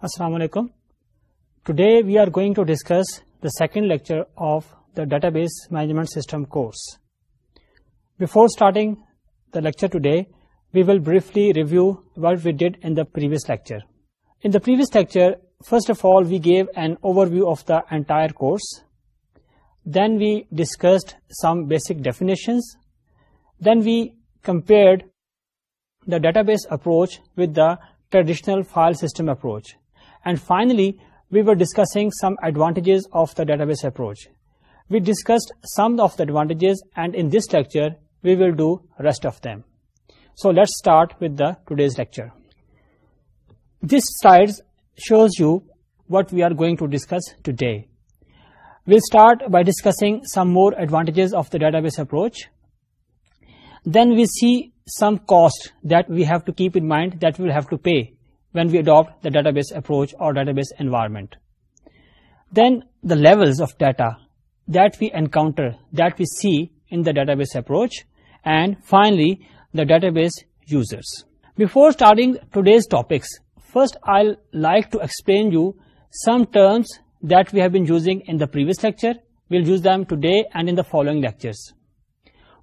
Assalamu alaikum. Today we are going to discuss the second lecture of the Database Management System course. Before starting the lecture today, we will briefly review what we did in the previous lecture. In the previous lecture, first of all, we gave an overview of the entire course. Then we discussed some basic definitions. Then we compared the database approach with the traditional file system approach. And finally, we were discussing some advantages of the database approach. We discussed some of the advantages, and in this lecture, we will do rest of them. So let's start with today's lecture. This slide shows you what we are going to discuss today. We'll start by discussing some more advantages of the database approach. Then we see some cost that we have to keep in mind that we will have to pay when we adopt the database approach or database environment. Then the levels of data that we encounter, that we see in the database approach, and finally the database users. Before starting today's topics, first I'll like to explain you some terms that we have been using in the previous lecture. We'll use them today and in the following lectures.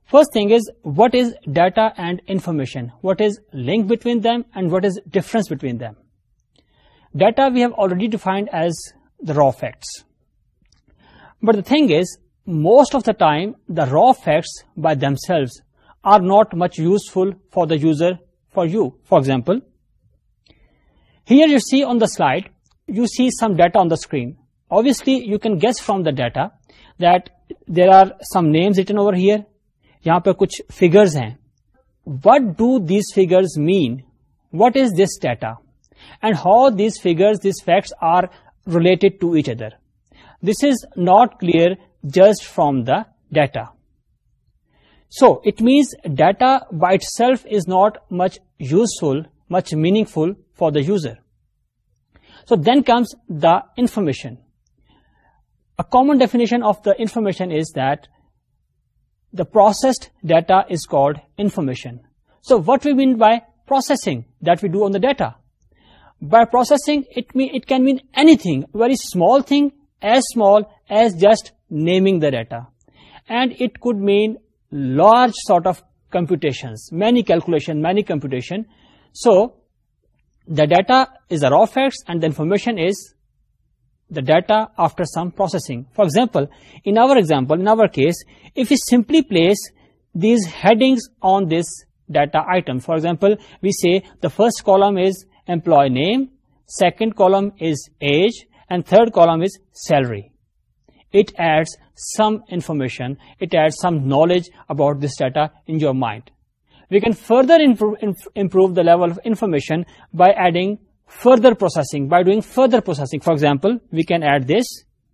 First thing is, what is data and information? What is link between them and what is difference between them? Data we have already defined as the raw facts. But the thing is, most of the time, the raw facts by themselves are not much useful for the user, for you. For example, here you see on the slide, you see some data on the screen. Obviously, you can guess from the data that there are some names written over here. یہاں پہ کچھ figures ہیں. What do these figures mean? What is this data? And how these figures, these facts are related to each other? This is not clear just from the data. So it means data by itself is not much useful, much meaningful for the user. So then comes the information. A common definition of the information is that the processed data is called information. So what we mean by processing that we do on the data? By processing, it can mean anything, a very small thing, as small as just naming the data. And it could mean large sort of computations, many calculation, many computation. So the data is the raw facts and the information is the data after some processing. For example, in our case, if we simply place these headings on this data item, for example, we say the first column is employee name, second column is age, and third column is salary. It adds some information, it adds some knowledge about this data in your mind. We can further improve the level of information by adding further processing, by doing further processing. For example, we can add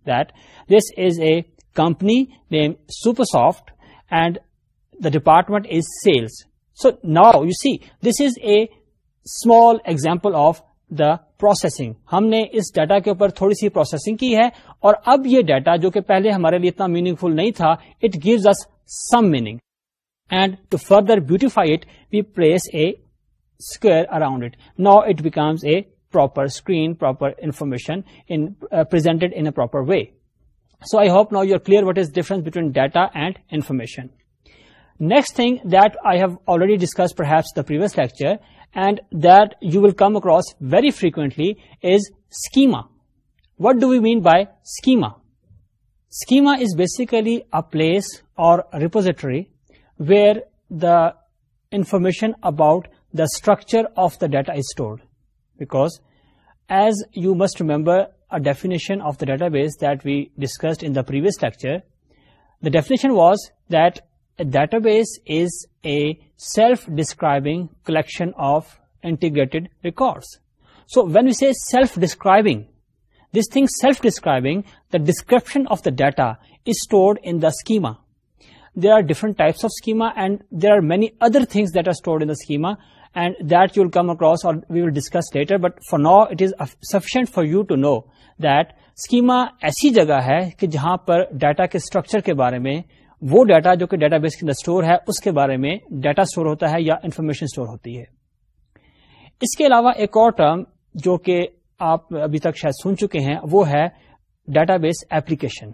that this is a company named Supersoft and the department is sales. So now you see, this is a small example of the processing. ہم نے اس data کے اوپر تھوڑی سی processing کی ہے اور اب یہ ڈیٹا جو کہ پہلے ہمارے لیے اتنا میننگ فل نہیں تھا, it gives us some meaning. And to further beautify it, we place a square around it. Now it becomes a proper screen, proper information presented in a proper way. So I hope now you're clear what is the difference between data and information. Next thing that I have already discussed perhaps the previous lecture and that you will come across very frequently is schema. What do we mean by schema? Schema is basically a place or a repository where the information about the structure of the data is stored. Because as you must remember a definition of the database that we discussed in the previous lecture, the definition was that a database is a self-describing collection of integrated records. So when we say self-describing, this thing self-describing, the description of the data is stored in the schema. There are different types of schema and there are many other things that are stored in the schema, and that you will come across or we will discuss later. But for now, it is sufficient for you to know that schema ایسی جگہ ہے کہ جہاں پر data کے structure کے بارے میں وہ ڈیٹا جو کہ ڈیٹا بیس کے اندر اسٹور ہے اس کے بارے میں ڈیٹا اسٹور ہوتا ہے یا انفارمیشن اسٹور ہوتی ہے. اس کے علاوہ ایک اور ٹرم جو کہ آپ ابھی تک شاید سن چکے ہیں وہ ہے data base application.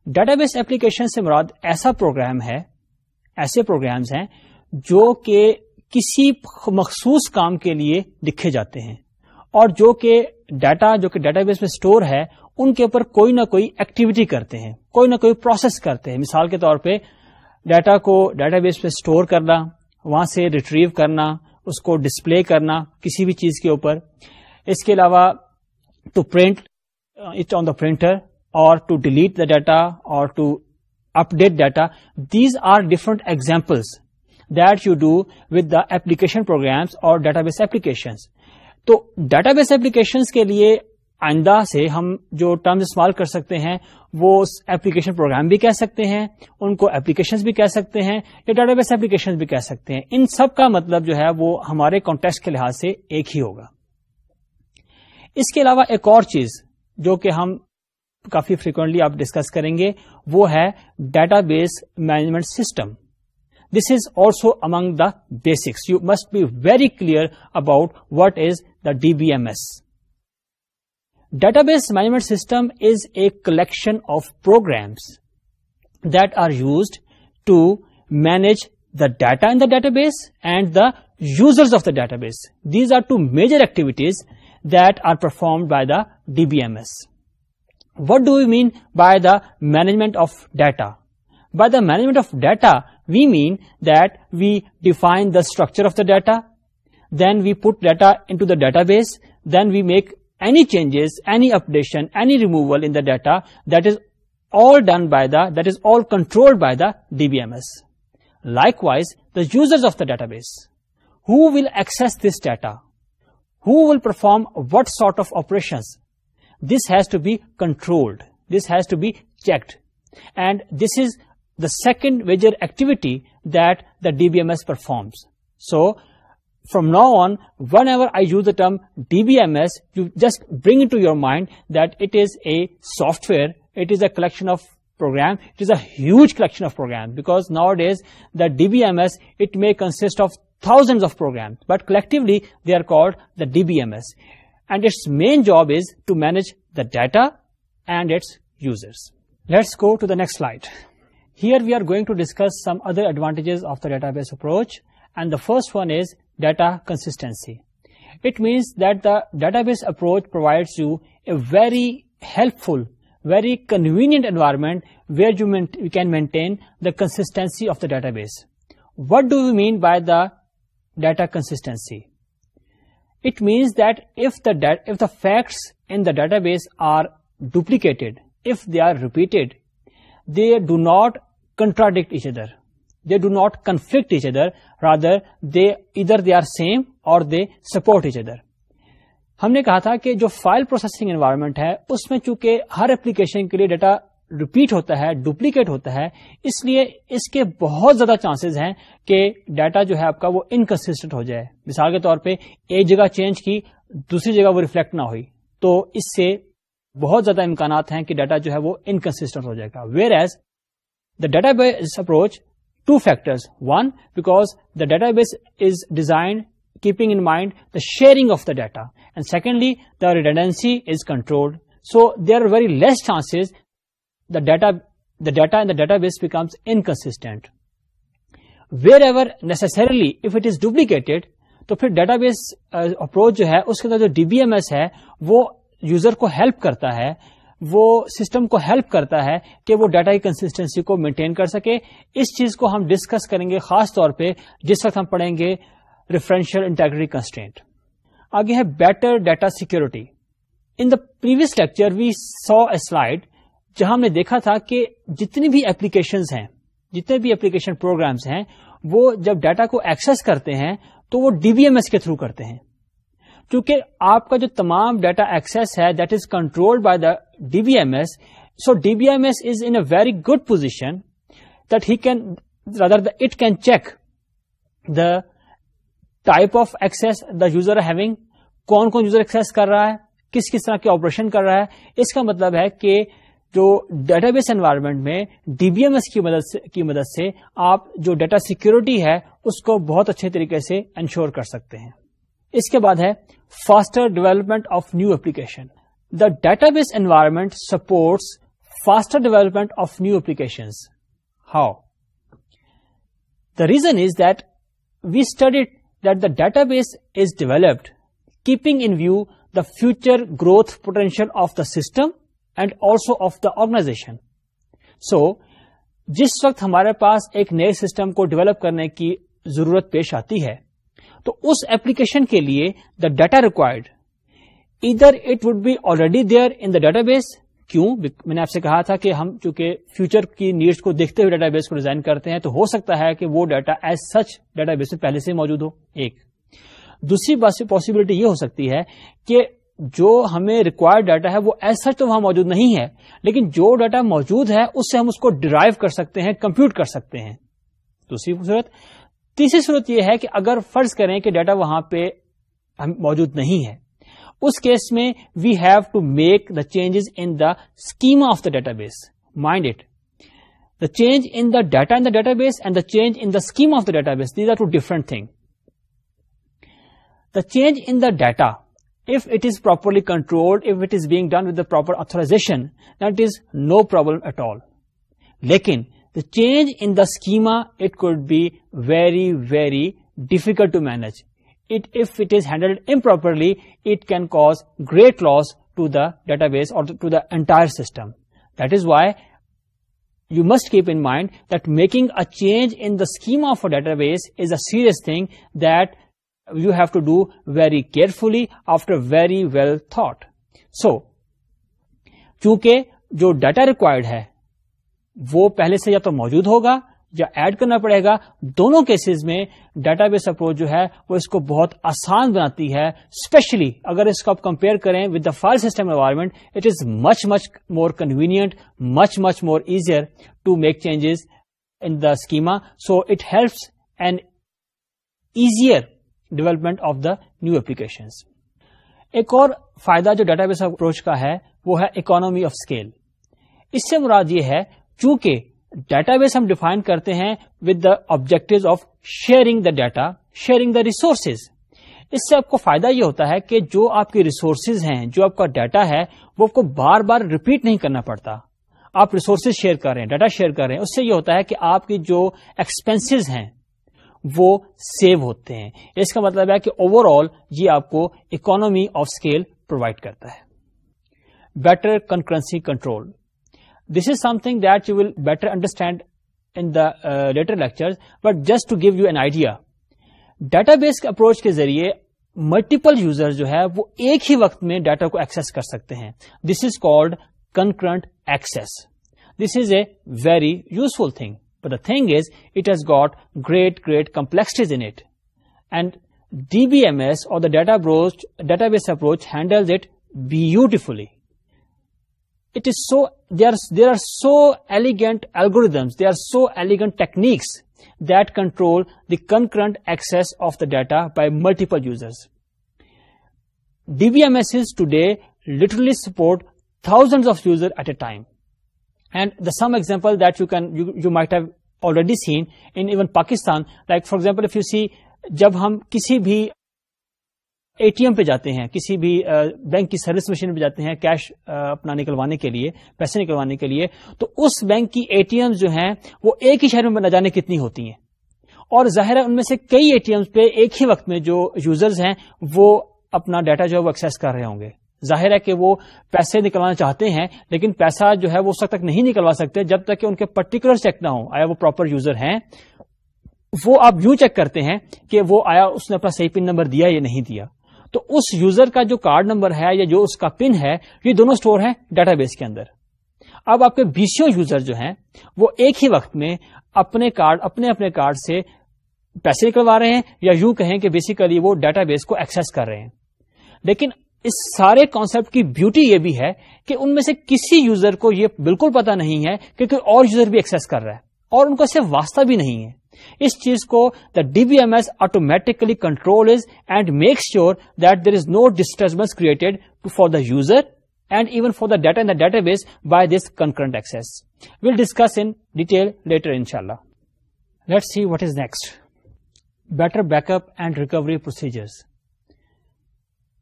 Data base application سے مراد ایسا پروگرام ہے، ایسے پروگرامز ہیں جو کہ کسی مخصوص کام کے لیے لکھے جاتے ہیں اور جو کہ ڈیٹا بیس میں سٹور ہے ان کے اوپر کوئی نہ کوئی ایکٹیویٹی کرتے ہیں، کوئی نہ کوئی پروسیس کرتے ہیں. مثال کے طور پہ ڈیٹا کو ڈیٹا بیس میں سٹور کرنا، وہاں سے ریٹریو کرنا، اس کو ڈسپلے کرنا کسی بھی چیز کے اوپر. اس کے علاوہ to print it on the printer اور ٹو ڈیلیٹ دا ڈیٹا اور to update data. These are different examples that you do with the application programs اور ڈیٹا بیس ایپلیکیشنس. تو ڈیٹا بیس ایپلیکیشنس کے لیے آئندہ سے ہم جو ٹرمز استعمال کر سکتے ہیں وہ ایپلیکیشن پروگرام بھی کہہ سکتے ہیں، ان کو ایپلیکیشنز بھی کہہ سکتے ہیں یا ڈیٹا بیس ایپلیکیشنز بھی کہہ سکتے ہیں. ان سب کا مطلب جو ہے وہ ہمارے کانٹیکسٹ کے لحاظ سے ایک ہی ہوگا. اس کے علاوہ ایک اور چیز جو کہ ہم کافی فریکوینٹلی آپ ڈسکس کریں گے وہ ہے data base management system. This is also among the basics. You must be very clear about what is the DBMS. Database Management System is a collection of programs that are used to manage the data in the database and the users of the database. These are two major activities that are performed by the DBMS. What do we mean by the management of data? By the management of data, we mean that we define the structure of the data, then we put data into the database, then we make any changes, any updation, any removal in the data. That is all controlled by the DBMS. Likewise, the users of the database, who will access this data, who will perform what sort of operations, this has to be controlled, this has to be checked, and this is the second major activity that the DBMS performs. So, from now on, whenever I use the term DBMS, you just bring into your mind that it is a software, it is a collection of programs, it is a huge collection of programs, because nowadays the DBMS, it may consist of thousands of programs, but collectively they are called the DBMS. And its main job is to manage the data and its users. Let's go to the next slide. Here we are going to discuss some other advantages of the database approach, and the first one is data consistency. It means that the database approach provides you a very helpful, very convenient environment where you can maintain the consistency of the database. What do we mean by the data consistency? It means that if the facts in the database are duplicated, if they are repeated, they do not contradict each other. They do not conflict each other. Rather, either they are same or they support each other. ہم نے کہا تھا کہ جو file processing environment ہے اس میں چونکہ ہر application کے لیے ڈیٹا ریپیٹ ہوتا ہے، ڈپلیکیٹ ہوتا ہے، اس لیے اس کے بہت زیادہ چانسز ہیں کہ ڈیٹا جو ہے آپ کا وہ انکنسسٹنٹ ہو جائے. مثال کے طور پہ ایک جگہ چینج کی، دوسری جگہ وہ ریفلیکٹ نہ ہوئی، تو اس سے بہت زیادہ امکانات ہیں کہ ڈیٹا جو ہے وہ انکنسسٹنٹ ہو جائے گا. Whereas the database approach, two factors. One, because the database is designed keeping in mind the sharing of the data. And secondly, the redundancy is controlled. So there are very less chances the data in the database becomes inconsistent. Wherever necessarily, if it is duplicated, تو پھر data base approach جو ہے اس کے اندر جو D B M S ہے وہ user کو help کرتا ہے، وہ سسٹم کو ہیلپ کرتا ہے کہ وہ ڈیٹا کی کنسسٹنسی کو مینٹین کر سکے. اس چیز کو ہم ڈسکس کریں گے خاص طور پہ جس وقت ہم پڑھیں گے ریفرنشیل انٹیگریٹی کنسٹرینٹ. آگے ہے better data security. In the previous lecture we saw a slide جہاں ہم نے دیکھا تھا کہ جتنی بھی ایپلیکیشنز ہیں، جتنے بھی ایپلیکیشن پروگرامز ہیں، وہ جب ڈیٹا کو ایکسس کرتے ہیں تو وہ ڈی بی ایم ایس کے تھرو کرتے ہیں. کیونکہ آپ کا جو تمام ڈیٹا ایکسس ہے that is controlled by the D B M S. So D B M S is in a very good position that he can rather it can check the type of access the user having, کون کون user Axis کر رہا ہے، کس کس طرح کے operation کر رہا ہے. اس کا مطلب ہے کہ جو ڈیٹا بیس انوائرمنٹ میں ڈی بی ایم ایس کی مدد سے آپ جو ڈیٹا سیکورٹی ہے اس کو بہت اچھے طریقے سے انشور کر سکتے ہیں. اس کے بعد ہے faster development of new application. The database environment sports faster development of new applications. How? The reason is that we studied that the database is developed keeping in view the future growth potential of the system and also of the organization. So, جس وقت ہمارے پاس ایک نئے system کو develop کرنے کی ضرورت پیش آتی ہے تو اس ایپلیکیشن کے لیے the data required either it would be already there in the database. کیوں؟ میں نے آپ سے کہا تھا کہ ہم چونکہ فیوچر کی نیڈس کو دیکھتے ہوئے ڈیٹا بیس کو ڈیزائن کرتے ہیں تو ہو سکتا ہے کہ وہ data as such data base میں پہلے سے موجود ہو. ایک دوسری پاسبلٹی یہ ہو سکتی ہے کہ جو ہمیں ریکوائرڈ ڈیٹا ہے وہ ایز سچ تو وہاں موجود نہیں ہے, لیکن جو ڈیٹا موجود ہے اس سے ہم اس کو ڈرائیو کر سکتے ہیں, کمپیوٹ کر سکتے ہیں. دوسری صورت. تیسری صورت یہ ہے کہ اگر فرض کریں کہ ڈیٹا وہاں پہ موجود نہیں ہے, اس کیس میں we have to make the changes in the schema of the database. Mind it, the change in the database and the change in the schema of the database, these are two different thing. The change in the data, if it is properly controlled, if it is being done with the proper authorization, that is no problem at all. Lekin the change in the schema, it could be very, very difficult to manage. If it is handled improperly, it can cause great loss to the database or to the entire system. That is why you must keep in mind that making a change in the schema of a database is a serious thing that you have to do very carefully after very well thought. So, چونکہ جو data required ہے وہ پہلے سے یا تو موجود ہوگا یا ایڈ کرنا پڑے گا, دونوں کیسز میں ڈیٹا بیس اپروچ جو ہے وہ اس کو بہت آسان بناتی ہے. اسپیشلی اگر اس کو آپ کمپیئر کریں with the file system environment, it is much more convenient, much more easier to make changes in the schema. So it helps an easier development of the new applications. ایک اور فائدہ جو database approach کا ہے وہ ہے economy of scale. اس سے مراد یہ ہے چونکہ ڈیٹا بیس ہم ڈیفائن کرتے ہیں with the objective of sharing the data, sharing the resources. اس سے آپ کو فائدہ یہ ہوتا ہے کہ جو آپ کی ریسورسز ہیں, جو آپ کا ڈیٹا ہے, وہ آپ کو بار بار ریپیٹ نہیں کرنا پڑتا. آپ ریسورسز شیئر کر رہے ہیں, ڈیٹا شیئر کر رہے ہیں, اس سے یہ ہوتا ہے کہ آپ کی جو ایکسپینسز ہیں وہ سیو ہوتے ہیں. اس کا مطلب ہے کہ اوور آل یہ آپ کو اکانومی آف اسکیل پرووائڈ کرتا ہے. Better concurrency control. This is something that you will better understand in the later lectures, but just to give you an idea, database approach کے ذریعے multiple users جو ہے وہ ایک ہی وقت میں ڈیٹا کو ایکسس کر سکتے ہیں. This is called concurrent access. This is a very useful thing, but the thing is it has got great complexities in it, and DBMS or the database approach handles it beautifully. It is so, there are so elegant algorithms, there are so elegant techniques that control the concurrent access of the data by multiple users. DBMSs today literally support thousands of users at a time. And some example that you might have already seen in even Pakistan, like for example if you see, جب ہم کسی بھی A T M پہ جاتے ہیں, کسی بھی bank کی سروس مشین پہ جاتے ہیں کیش اپنا نکلوانے کے لیے, پیسے نکلوانے کے لیے, تو اس بینک کی اے ٹی ایم جو ہیں وہ ایک ہی شہر میں نہ جانے کتنی ہوتی ہیں, اور ظاہر ہے ان میں سے کئی اے ٹی ایم پہ ایک ہی وقت میں جو یوزرز ہیں وہ اپنا ڈیٹا جو ہے وہ ایکسیس کر رہے ہوں گے. ظاہر ہے کہ وہ پیسے نکلوانا چاہتے ہیں لیکن پیسہ جو ہے وہ اس وقت تک نہیں نکلوا سکتے جب تک کہ ان کے پرٹیکولر چیک نہ ہوں آیا وہ پراپر یوزر ہیں. وہ آپ یوں چیک کرتے ہیں کہ وہ آیا اس نے اپنا صحیح پن نمبر دیا یا نہیں دیا. تو اس یوزر کا جو کارڈ نمبر ہے یا جو اس کا پن ہے یہ دونوں سٹور ہیں ڈیٹا بیس کے اندر. اب آپ کے 20 یوزر جو ہیں وہ ایک ہی وقت میں اپنے کارڈ سے پیسے نکلوا رہے ہیں, یا یوں کہیں کہ بیسیکلی وہ ڈیٹا بیس کو ایکسس کر رہے ہیں. لیکن اس سارے کانسیپٹ کی بیوٹی یہ بھی ہے کہ ان میں سے کسی یوزر کو یہ بالکل پتا نہیں ہے کہ کوئی اور یوزر بھی ایکسس کر رہا ہے, اور ان کو اس سے واسطہ بھی نہیں ہے. اس چیز کو the D B M S automatically controls and make sure that there is no disturbance created for the user and even for the data in the database by this concurrent access. We'll discuss in detail later انشاءاللہ. Let's see what is next. Better backup and recovery procedures.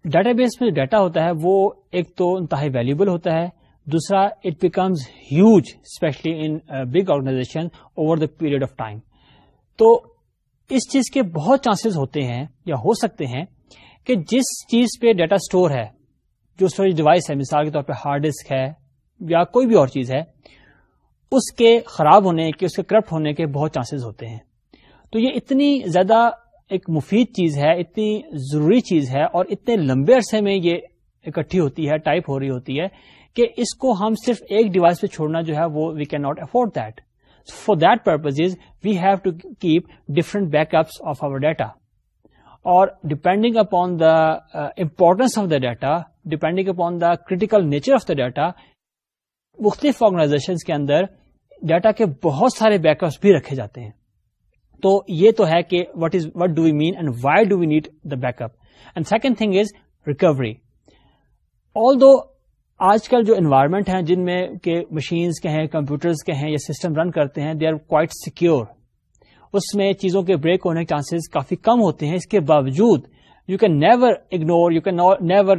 Database میں جو data ہوتا ہے وہ ایک تو انتہائی valuable ہوتا ہے, دوسرا it becomes huge especially in big organization over the period of time. تو اس چیز کے بہت چانسز ہوتے ہیں یا ہو سکتے ہیں کہ جس چیز پہ ڈیٹا سٹور ہے, جو اسٹوریج ڈیوائس ہے, مثال کے طور پہ ہارڈ ڈسک ہے یا کوئی بھی اور چیز ہے, اس کے خراب ہونے کے, اس کے کرپٹ ہونے کے بہت چانسز ہوتے ہیں. تو یہ اتنی زیادہ ایک مفید چیز ہے, اتنی ضروری چیز ہے, اور اتنے لمبے عرصے میں یہ اکٹھی ہوتی ہے, ٹائپ ہو رہی ہوتی ہے, کہ اس کو ہم صرف ایک ڈیوائس پہ چھوڑنا جو ہے وہ we can not afford that. For that purpose we have to keep different backups of our data, اور depending upon the importance of the data, depending upon the critical nature of the data, مختلف organisations کے اندر data کے بہت سارے back ups بھی رکھے جاتے ہیں. تو یہ تو ہے کہ what do we mean and why do we need the backup. And second thing is recovery. Although آج کل جو انوائرمنٹ ہیں جن میں کہ مشینز کے ہیں, کمپیوٹرز کے ہیں, یا سسٹم رن کرتے ہیں, دے آر کوائٹ سیکیور. اس میں چیزوں کے بریک ہونے کے چانسز کافی کم ہوتے ہیں. اس کے باوجود you can never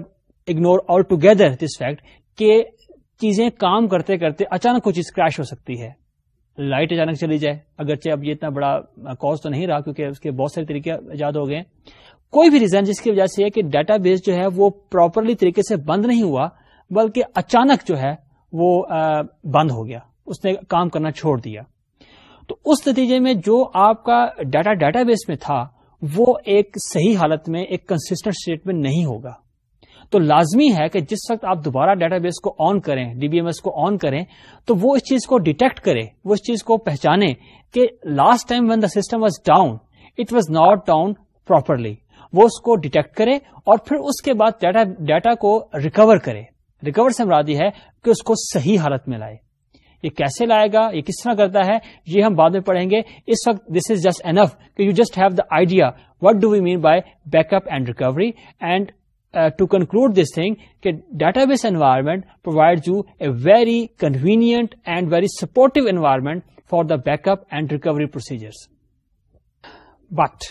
ignore all together this fact کہ چیزیں کام کرتے کرتے اچانک کوئی چیز کریش ہو سکتی ہے. لائٹ اچانک چلی جائے, اگرچہ اب یہ اتنا بڑا کاز تو نہیں رہا کیونکہ اس کے بہت سارے طریقے ایجاد ہو گئے. کوئی بھی ریزن جس کی وجہ سے ہے کہ ڈیٹا بیس جو ہے وہ پراپرلی طریقے سے بند نہیں ہوا, بلکہ اچانک جو ہے وہ بند ہو گیا, اس نے کام کرنا چھوڑ دیا. تو اس نتیجے میں جو آپ کا ڈیٹا بیس میں تھا وہ ایک صحیح حالت میں, ایک کنسسٹنٹ اسٹیٹ میں نہیں ہوگا. تو لازمی ہے کہ جس وقت آپ دوبارہ ڈیٹا بیس کو آن کریں, ڈی بی ایم ایس کو آن کریں, تو وہ اس چیز کو ڈیٹیکٹ کرے, وہ اس چیز کو پہچانے کہ last time when the system was down it was not down properly. وہ اس کو ڈیٹیکٹ کرے اور پھر اس کے بعد ڈیٹا کو ریکور کرے. ریکور سے مراد یہ ہے کہ اس کو صحیح حالت میں لائے. یہ کیسے لائے گا, یہ کس طرح کرتا ہے, یہ ہم بعد میں پڑھیں گے. اس وقت دس از جسٹ انف کہ you just have the idea what do we mean by backup and recovery. And to conclude this thing, database environment provides you a very convenient and very supportive environment for the backup and recovery procedures. But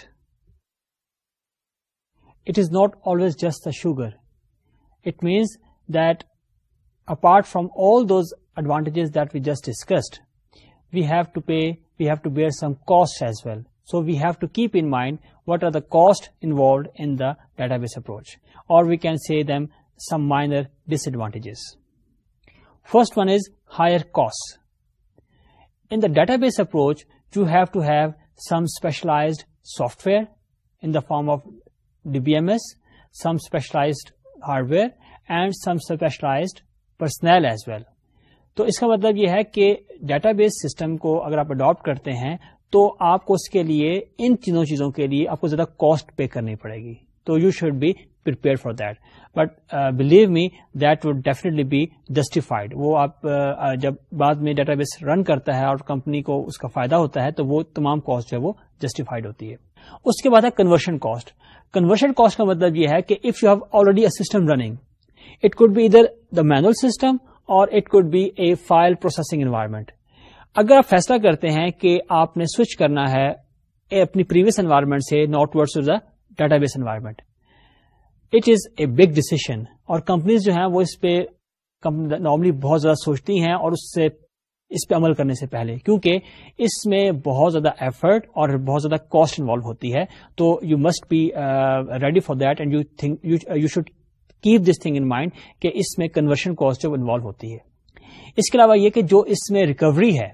it is not always just the sugar. It means that apart from all those advantages that we just discussed, we have to bear some costs as well. So we have to keep in mind what are the costs involved in the database approach, or we can say them some minor disadvantages. First one is higher costs. In the database approach, you have to have some specialized software in the form of DBMS, some specialized hardware, and some specialized personnel as well. تو اس کا مطلب یہ ہے کہ data base system کو اگر آپ اڈاپٹ کرتے ہیں تو آپ کو اس کے لیے ان تینوں چیزوں کے لیے آپ کو زیادہ کاسٹ پے کرنی پڑے گی. تو you should be prepare for that. But believe me that would definitely be justified. وہ آپ جب بعد میں ڈیٹا بیس رن کرتا ہے اور کمپنی کو اس کا فائدہ ہوتا ہے تو وہ تمام کاسٹ جو ہے وہ جسٹیفائڈ ہوتی ہے. اس کے بعد ہے کنورشن کاسٹ. کنورشن کاسٹ کا مطلب یہ ہے کہ if you have already a system running, it could be either the manual system or it could be a file processing environment. اگر آپ فیصلہ کرتے ہیں کہ آپ نے سوئچ کرنا ہے اپنی پریویس انوائرمنٹ سے not words the database environment, it is a big decision. اور کمپنیز جو ہیں وہ اس پہ نارملی بہت زیادہ سوچتی ہیں اور اس پہ عمل کرنے سے پہلے, کیونکہ اس میں بہت زیادہ ایفرٹ اور بہت زیادہ کاسٹ انوالو ہوتی ہے. تو you must be ready for that and you should keep this thing in mind کہ اس میں کنورشن کاسٹ جو انوالو ہوتی ہے. اس کے علاوہ یہ کہ جو اس میں ریکوری ہے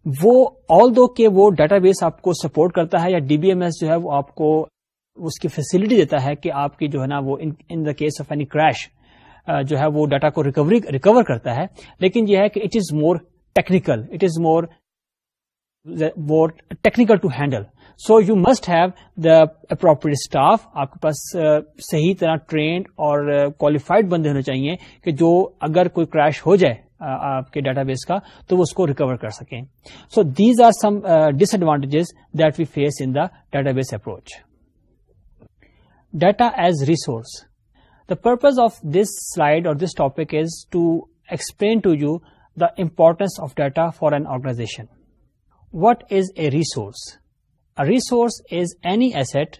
وہ آل دو کہ وہ ڈیٹا بیس آپ کو سپورٹ کرتا ہے یا ڈی بی ایم ایس جو ہے وہ آپ کو اس کی فیسلٹی دیتا ہے کہ آپ کی جو ہے نا وہ in the case of any crash جو ہے وہ ڈیٹا کو ریکور کرتا ہے. لیکن یہ ہے کہ it is more technical, it is more technical to handle. So you must have the appropriate staff. آپ کے پاس صحیح طرح ٹرینڈ اور کوالیفائڈ بندے ہونے چاہیے کہ جو اگر کوئی کریش ہو جائے آپ کے ڈیٹا بیس کا تو وہ اس کو ریکور کر سکیں. So these are some disadvantages that we face in the database approach. Data as resource. The purpose of this slide or this topic is to explain to you the importance of data for an organization. What is a resource? A resource is any asset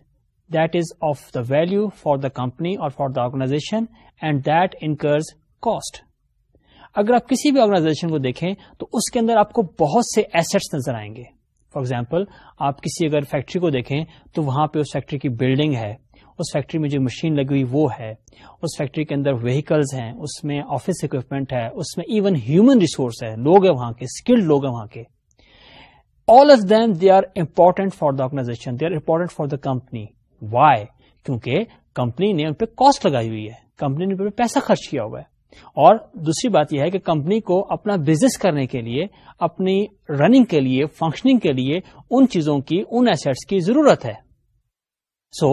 that is of the value for the company or for the organization and that incurs cost. اگر آپ کسی بھی organization کو دیکھیں تو اس کے اندر آپ کو بہت سے ایسٹس نظر آئیں گے. فار ایگزامپل آپ کسی اگر فیکٹری کو دیکھیں تو وہاں پہ اس فیکٹری کی بلڈنگ ہے, اس فیکٹری میں جو مشین لگی ہوئی وہ ہے, اس فیکٹری کے اندر وہیکلز ہیں, اس میں آفس اکوپمنٹ ہے, اس میں ایون ہیومن ریسورس ہے, لوگ ہیں وہاں کے, اسکلڈ لوگ ہیں وہاں کے. All of them, they are important for the organization. They are important for the company. Why? کیونکہ کمپنی نے ان پہ کاسٹ لگائی ہوئی ہے, کمپنی نے ان پہ پیسہ خرچ کیا ہوا ہے. اور دوسری بات یہ ہے کہ کمپنی کو اپنا بزنس کرنے کے لیے, اپنی رننگ کے لیے, فنکشننگ کے لیے ان چیزوں کی, ان ایسٹس کی ضرورت ہے. So,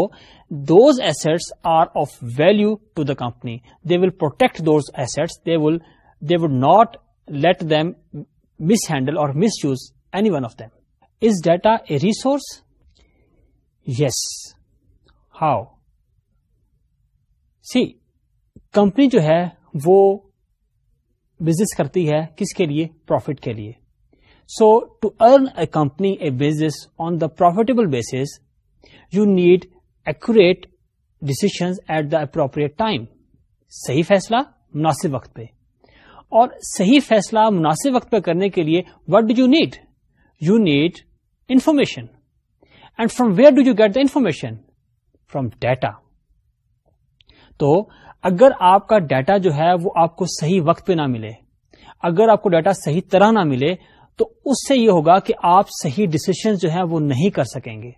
those assets are of value to the company. They will protect those assets. They would not let them mishandle or misuse any one of them. Is data a resource? Yes. How? See, company جو ہے وہ business کرتی ہے کس کے لیے؟ Profit کے لیے. So, to earn a company a business on the profitable basis, you need accurate decisions at the appropriate time. صحیح فیصلہ مناسب وقت پہ. اور صحیح فیصلہ مناسب وقت پہ کرنے کے لیے what do you need? You need information. And from where do you get the information? From data. تو اگر آپ کا ڈیٹا جو ہے وہ آپ کو صحیح وقت پہ نہ ملے, اگر آپ کو ڈیٹا صحیح طرح نہ ملے, تو اس سے یہ ہوگا کہ آپ صحیح ڈیسیشن جو ہیں وہ نہیں کر سکیں گے.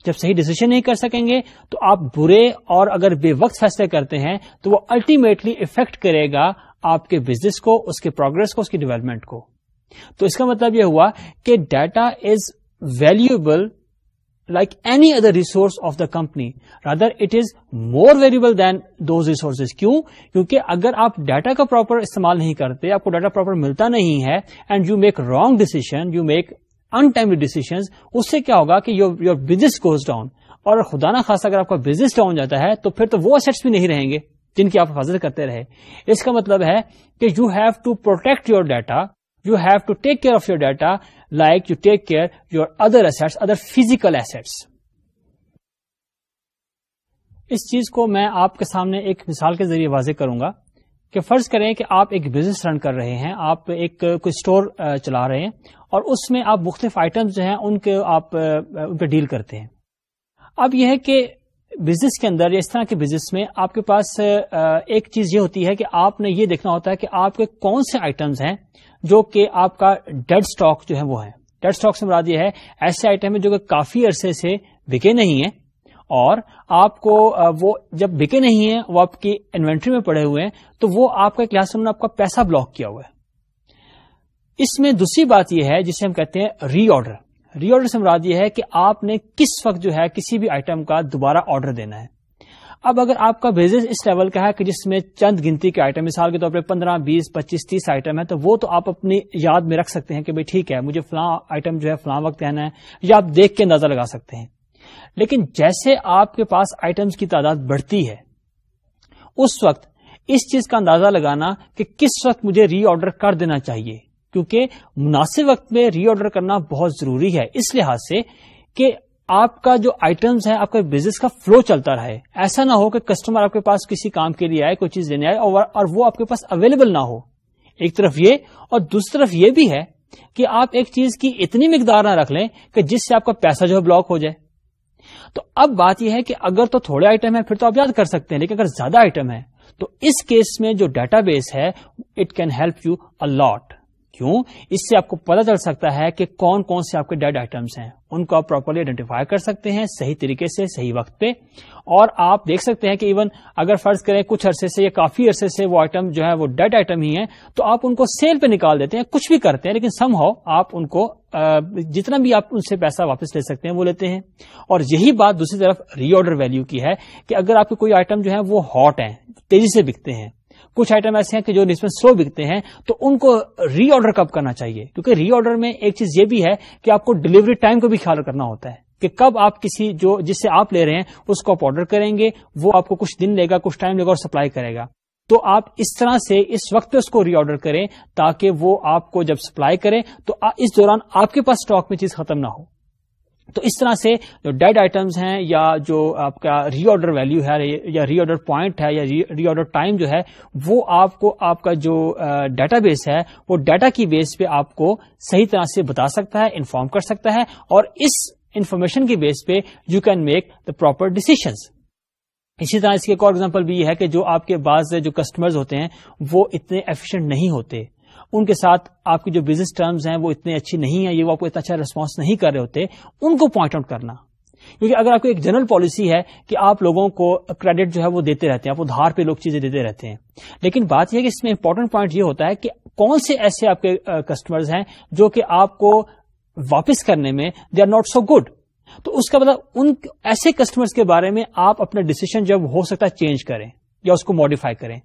جب صحیح ڈیسیشن نہیں کر سکیں گے تو آپ برے اور اگر بے وقت فیصلے کرتے ہیں تو وہ الٹیمیٹلی افیکٹ کرے گا آپ کے بزنس کو, اس کے پروگرس کو, اس کی ڈیولپمنٹ کو. تو اس کا مطلب یہ ہوا کہ data is valuable like any other resource of the company. Rather, it is more valuable than those resources. کیوں؟ کیونکہ اگر آپ ڈیٹا کا پراپر استعمال نہیں کرتے, آپ کو ڈیٹا پراپر ملتا نہیں ہے, and you make wrong decision, you make untimely decisions, اس سے کیا ہوگا کہ your business goes down. اور خدا نہ خاصا اگر آپ کا بزنس ڈاؤن جاتا ہے تو پھر تو وہ ایسٹس بھی نہیں رہیں گے جن کی آپ حفاظت کرتے رہے. اس کا مطلب ہے کہ you have to protect your data, you have to take care of your data like you take care your other assets, other physical assets. اس چیز کو میں آپ کے سامنے ایک مثال کے ذریعے واضح کروں گا کہ فرض کریں کہ آپ ایک بزنس رن کر رہے ہیں, آپ ایک کوئی اسٹور چلا رہے ہیں اور اس میں آپ مختلف آئٹمز جو ہیں ان پہ ڈیل کرتے ہیں. اب یہ ہے کہ بزنس کے اندر یا اس طرح کے بزنس میں آپ کے پاس ایک چیز یہ ہوتی ہے کہ آپ نے یہ دیکھنا ہوتا ہے کہ آپ کے کون سے آئٹمز ہیں جو کہ آپ کا ڈیڈ سٹاک جو ہے وہ ہے. ڈیڈ سٹاک سے مراد یہ ہے ایسے آئٹم ہے جو کہ کافی عرصے سے بکے نہیں ہیں اور آپ کو وہ جب بکے نہیں ہیں, وہ آپ کی انوینٹری میں پڑے ہوئے ہیں, تو وہ آپ کا کلاس روم نے آپ کا پیسہ بلاک کیا ہوا ہے. اس میں دوسری بات یہ ہے جسے ہم کہتے ہیں ری آرڈر. ری آرڈر سے مراد یہ ہے کہ آپ نے کس وقت جو ہے کسی بھی آئٹم کا دوبارہ آرڈر دینا ہے. اب اگر آپ کا بزنس اس لیول کا ہے کہ جس میں چند گنتی کے آئٹم, مثال کے طور پر 15, 20, 25, 30 آئٹم ہے, تو وہ تو آپ اپنی یاد میں رکھ سکتے ہیں کہ بھئی ٹھیک ہے مجھے فلاں آئٹم جو ہے فلاں وقت آنا ہے, یا آپ دیکھ کے اندازہ لگا سکتے ہیں. لیکن جیسے آپ کے پاس آئٹمز کی تعداد بڑھتی ہے اس وقت اس چیز کا اندازہ لگانا کہ کس وقت مجھے ری آرڈر کر دینا چاہیے, کیونکہ مناسب وقت میں ری آرڈر کرنا بہت ضروری ہے اس لحاظ سے کہ آپ کا جو آئٹمز ہے آپ کا بزنس کا فلو چلتا رہے. ایسا نہ ہو کہ کسٹمر آپ کے پاس کسی کام کے لیے آئے, کوئی چیز لینے آئے اور وہ آپ کے پاس اویلیبل نہ ہو. ایک طرف یہ, اور دوسری طرف یہ بھی ہے کہ آپ ایک چیز کی اتنی مقدار نہ رکھ لیں کہ جس سے آپ کا پیسہ جو ہے بلاک ہو جائے. تو اب بات یہ ہے کہ اگر تو تھوڑے آئٹم ہیں پھر تو آپ یاد کر سکتے ہیں, لیکن اگر زیادہ آئٹم ہے تو اس کیس میں جو ڈیٹا بیس ہے it can help you a lot. کیوں؟ اس سے آپ کو پتہ چل سکتا ہے کہ کون کون سے آپ کے ڈیڈ آئٹمس ہیں, ان کو آپ پراپرلی آئیڈینٹیفائی کر سکتے ہیں صحیح طریقے سے صحیح وقت پہ. اور آپ دیکھ سکتے ہیں کہ ایون اگر فرض کریں کچھ عرصے سے یا کافی عرصے سے وہ آئٹم جو ہے وہ ڈیڈ آئٹم ہی ہیں, تو آپ ان کو سیل پہ نکال دیتے ہیں, کچھ بھی کرتے ہیں, لیکن سم ہاؤ آپ ان کو جتنا بھی آپ ان سے پیسہ واپس لے سکتے ہیں وہ لیتے ہیں. اور یہی بات دوسری طرف ری آرڈر ویلیو کی ہے کہ اگر آپ کے کوئی آئٹم جو ہے وہ ہاٹ ہیں, تیزی سے بکتے ہیں, کچھ آئٹم ایسے ہیں کہ جو نسبتاً سلو بکتے ہیں, تو ان کو ری آرڈر کب کرنا چاہیے؟ کیونکہ ری آرڈر میں ایک چیز یہ بھی ہے کہ آپ کو ڈلیوری ٹائم کو بھی خیال کرنا ہوتا ہے کہ کب آپ کسی جس سے آپ لے رہے ہیں اس کو آپ آرڈر کریں گے, وہ آپ کو کچھ دن لے گا, کچھ ٹائم لے گا اور سپلائی کرے گا. تو آپ اس طرح سے اس وقت پہ اس کو ری آرڈر کریں تاکہ وہ آپ کو جب سپلائی کرے تو اس دوران آپ کے پاس اسٹاک میں چیز ختم نہ ہو. تو اس طرح سے جو ڈیڈ آئٹمز ہیں یا جو آپ کا ری آرڈر ویلیو ہے یا ری آرڈر پوائنٹ ہے یا ری آرڈر ٹائم جو ہے وہ آپ کو آپ کا جو ڈیٹا بیس ہے وہ ڈیٹا کی بیس پہ آپ کو صحیح طرح سے بتا سکتا ہے، انفارم کر سکتا ہے، اور اس انفارمیشن کی بیس پہ you can make the proper decisions. اسی طرح اس کی ایک اور ایگزامپل بھی یہ ہے کہ جو آپ کے بعض جو کسٹمرز ہوتے ہیں وہ اتنے ایفیشینٹ نہیں ہوتے، ان کے ساتھ آپ کی جو بزنس ٹرمز ہیں وہ اتنے اچھی نہیں ہیں، یہ وہ آپ کو اتنا اچھا ریسپانس نہیں کر رہے ہوتے، ان کو پوائنٹ آؤٹ کرنا. کیونکہ اگر آپ کو ایک جنرل پالیسی ہے کہ آپ لوگوں کو کریڈٹ جو ہے وہ دیتے رہتے ہیں، آپ ادھار پہ لوگ چیزیں دیتے رہتے ہیں، لیکن بات یہ ہے کہ اس میں امپورٹنٹ پوائنٹ یہ ہوتا ہے کہ کون سے ایسے آپ کے کسٹمرز ہیں جو کہ آپ کو واپس کرنے میں they are not so good. تو اس کا مطلب ان ایسے کسٹمرز کے بارے میں آپ اپنا ڈیسیشن جب ہو سکتا ہے چینج کریں یا اس کو ماڈیفائی کریں.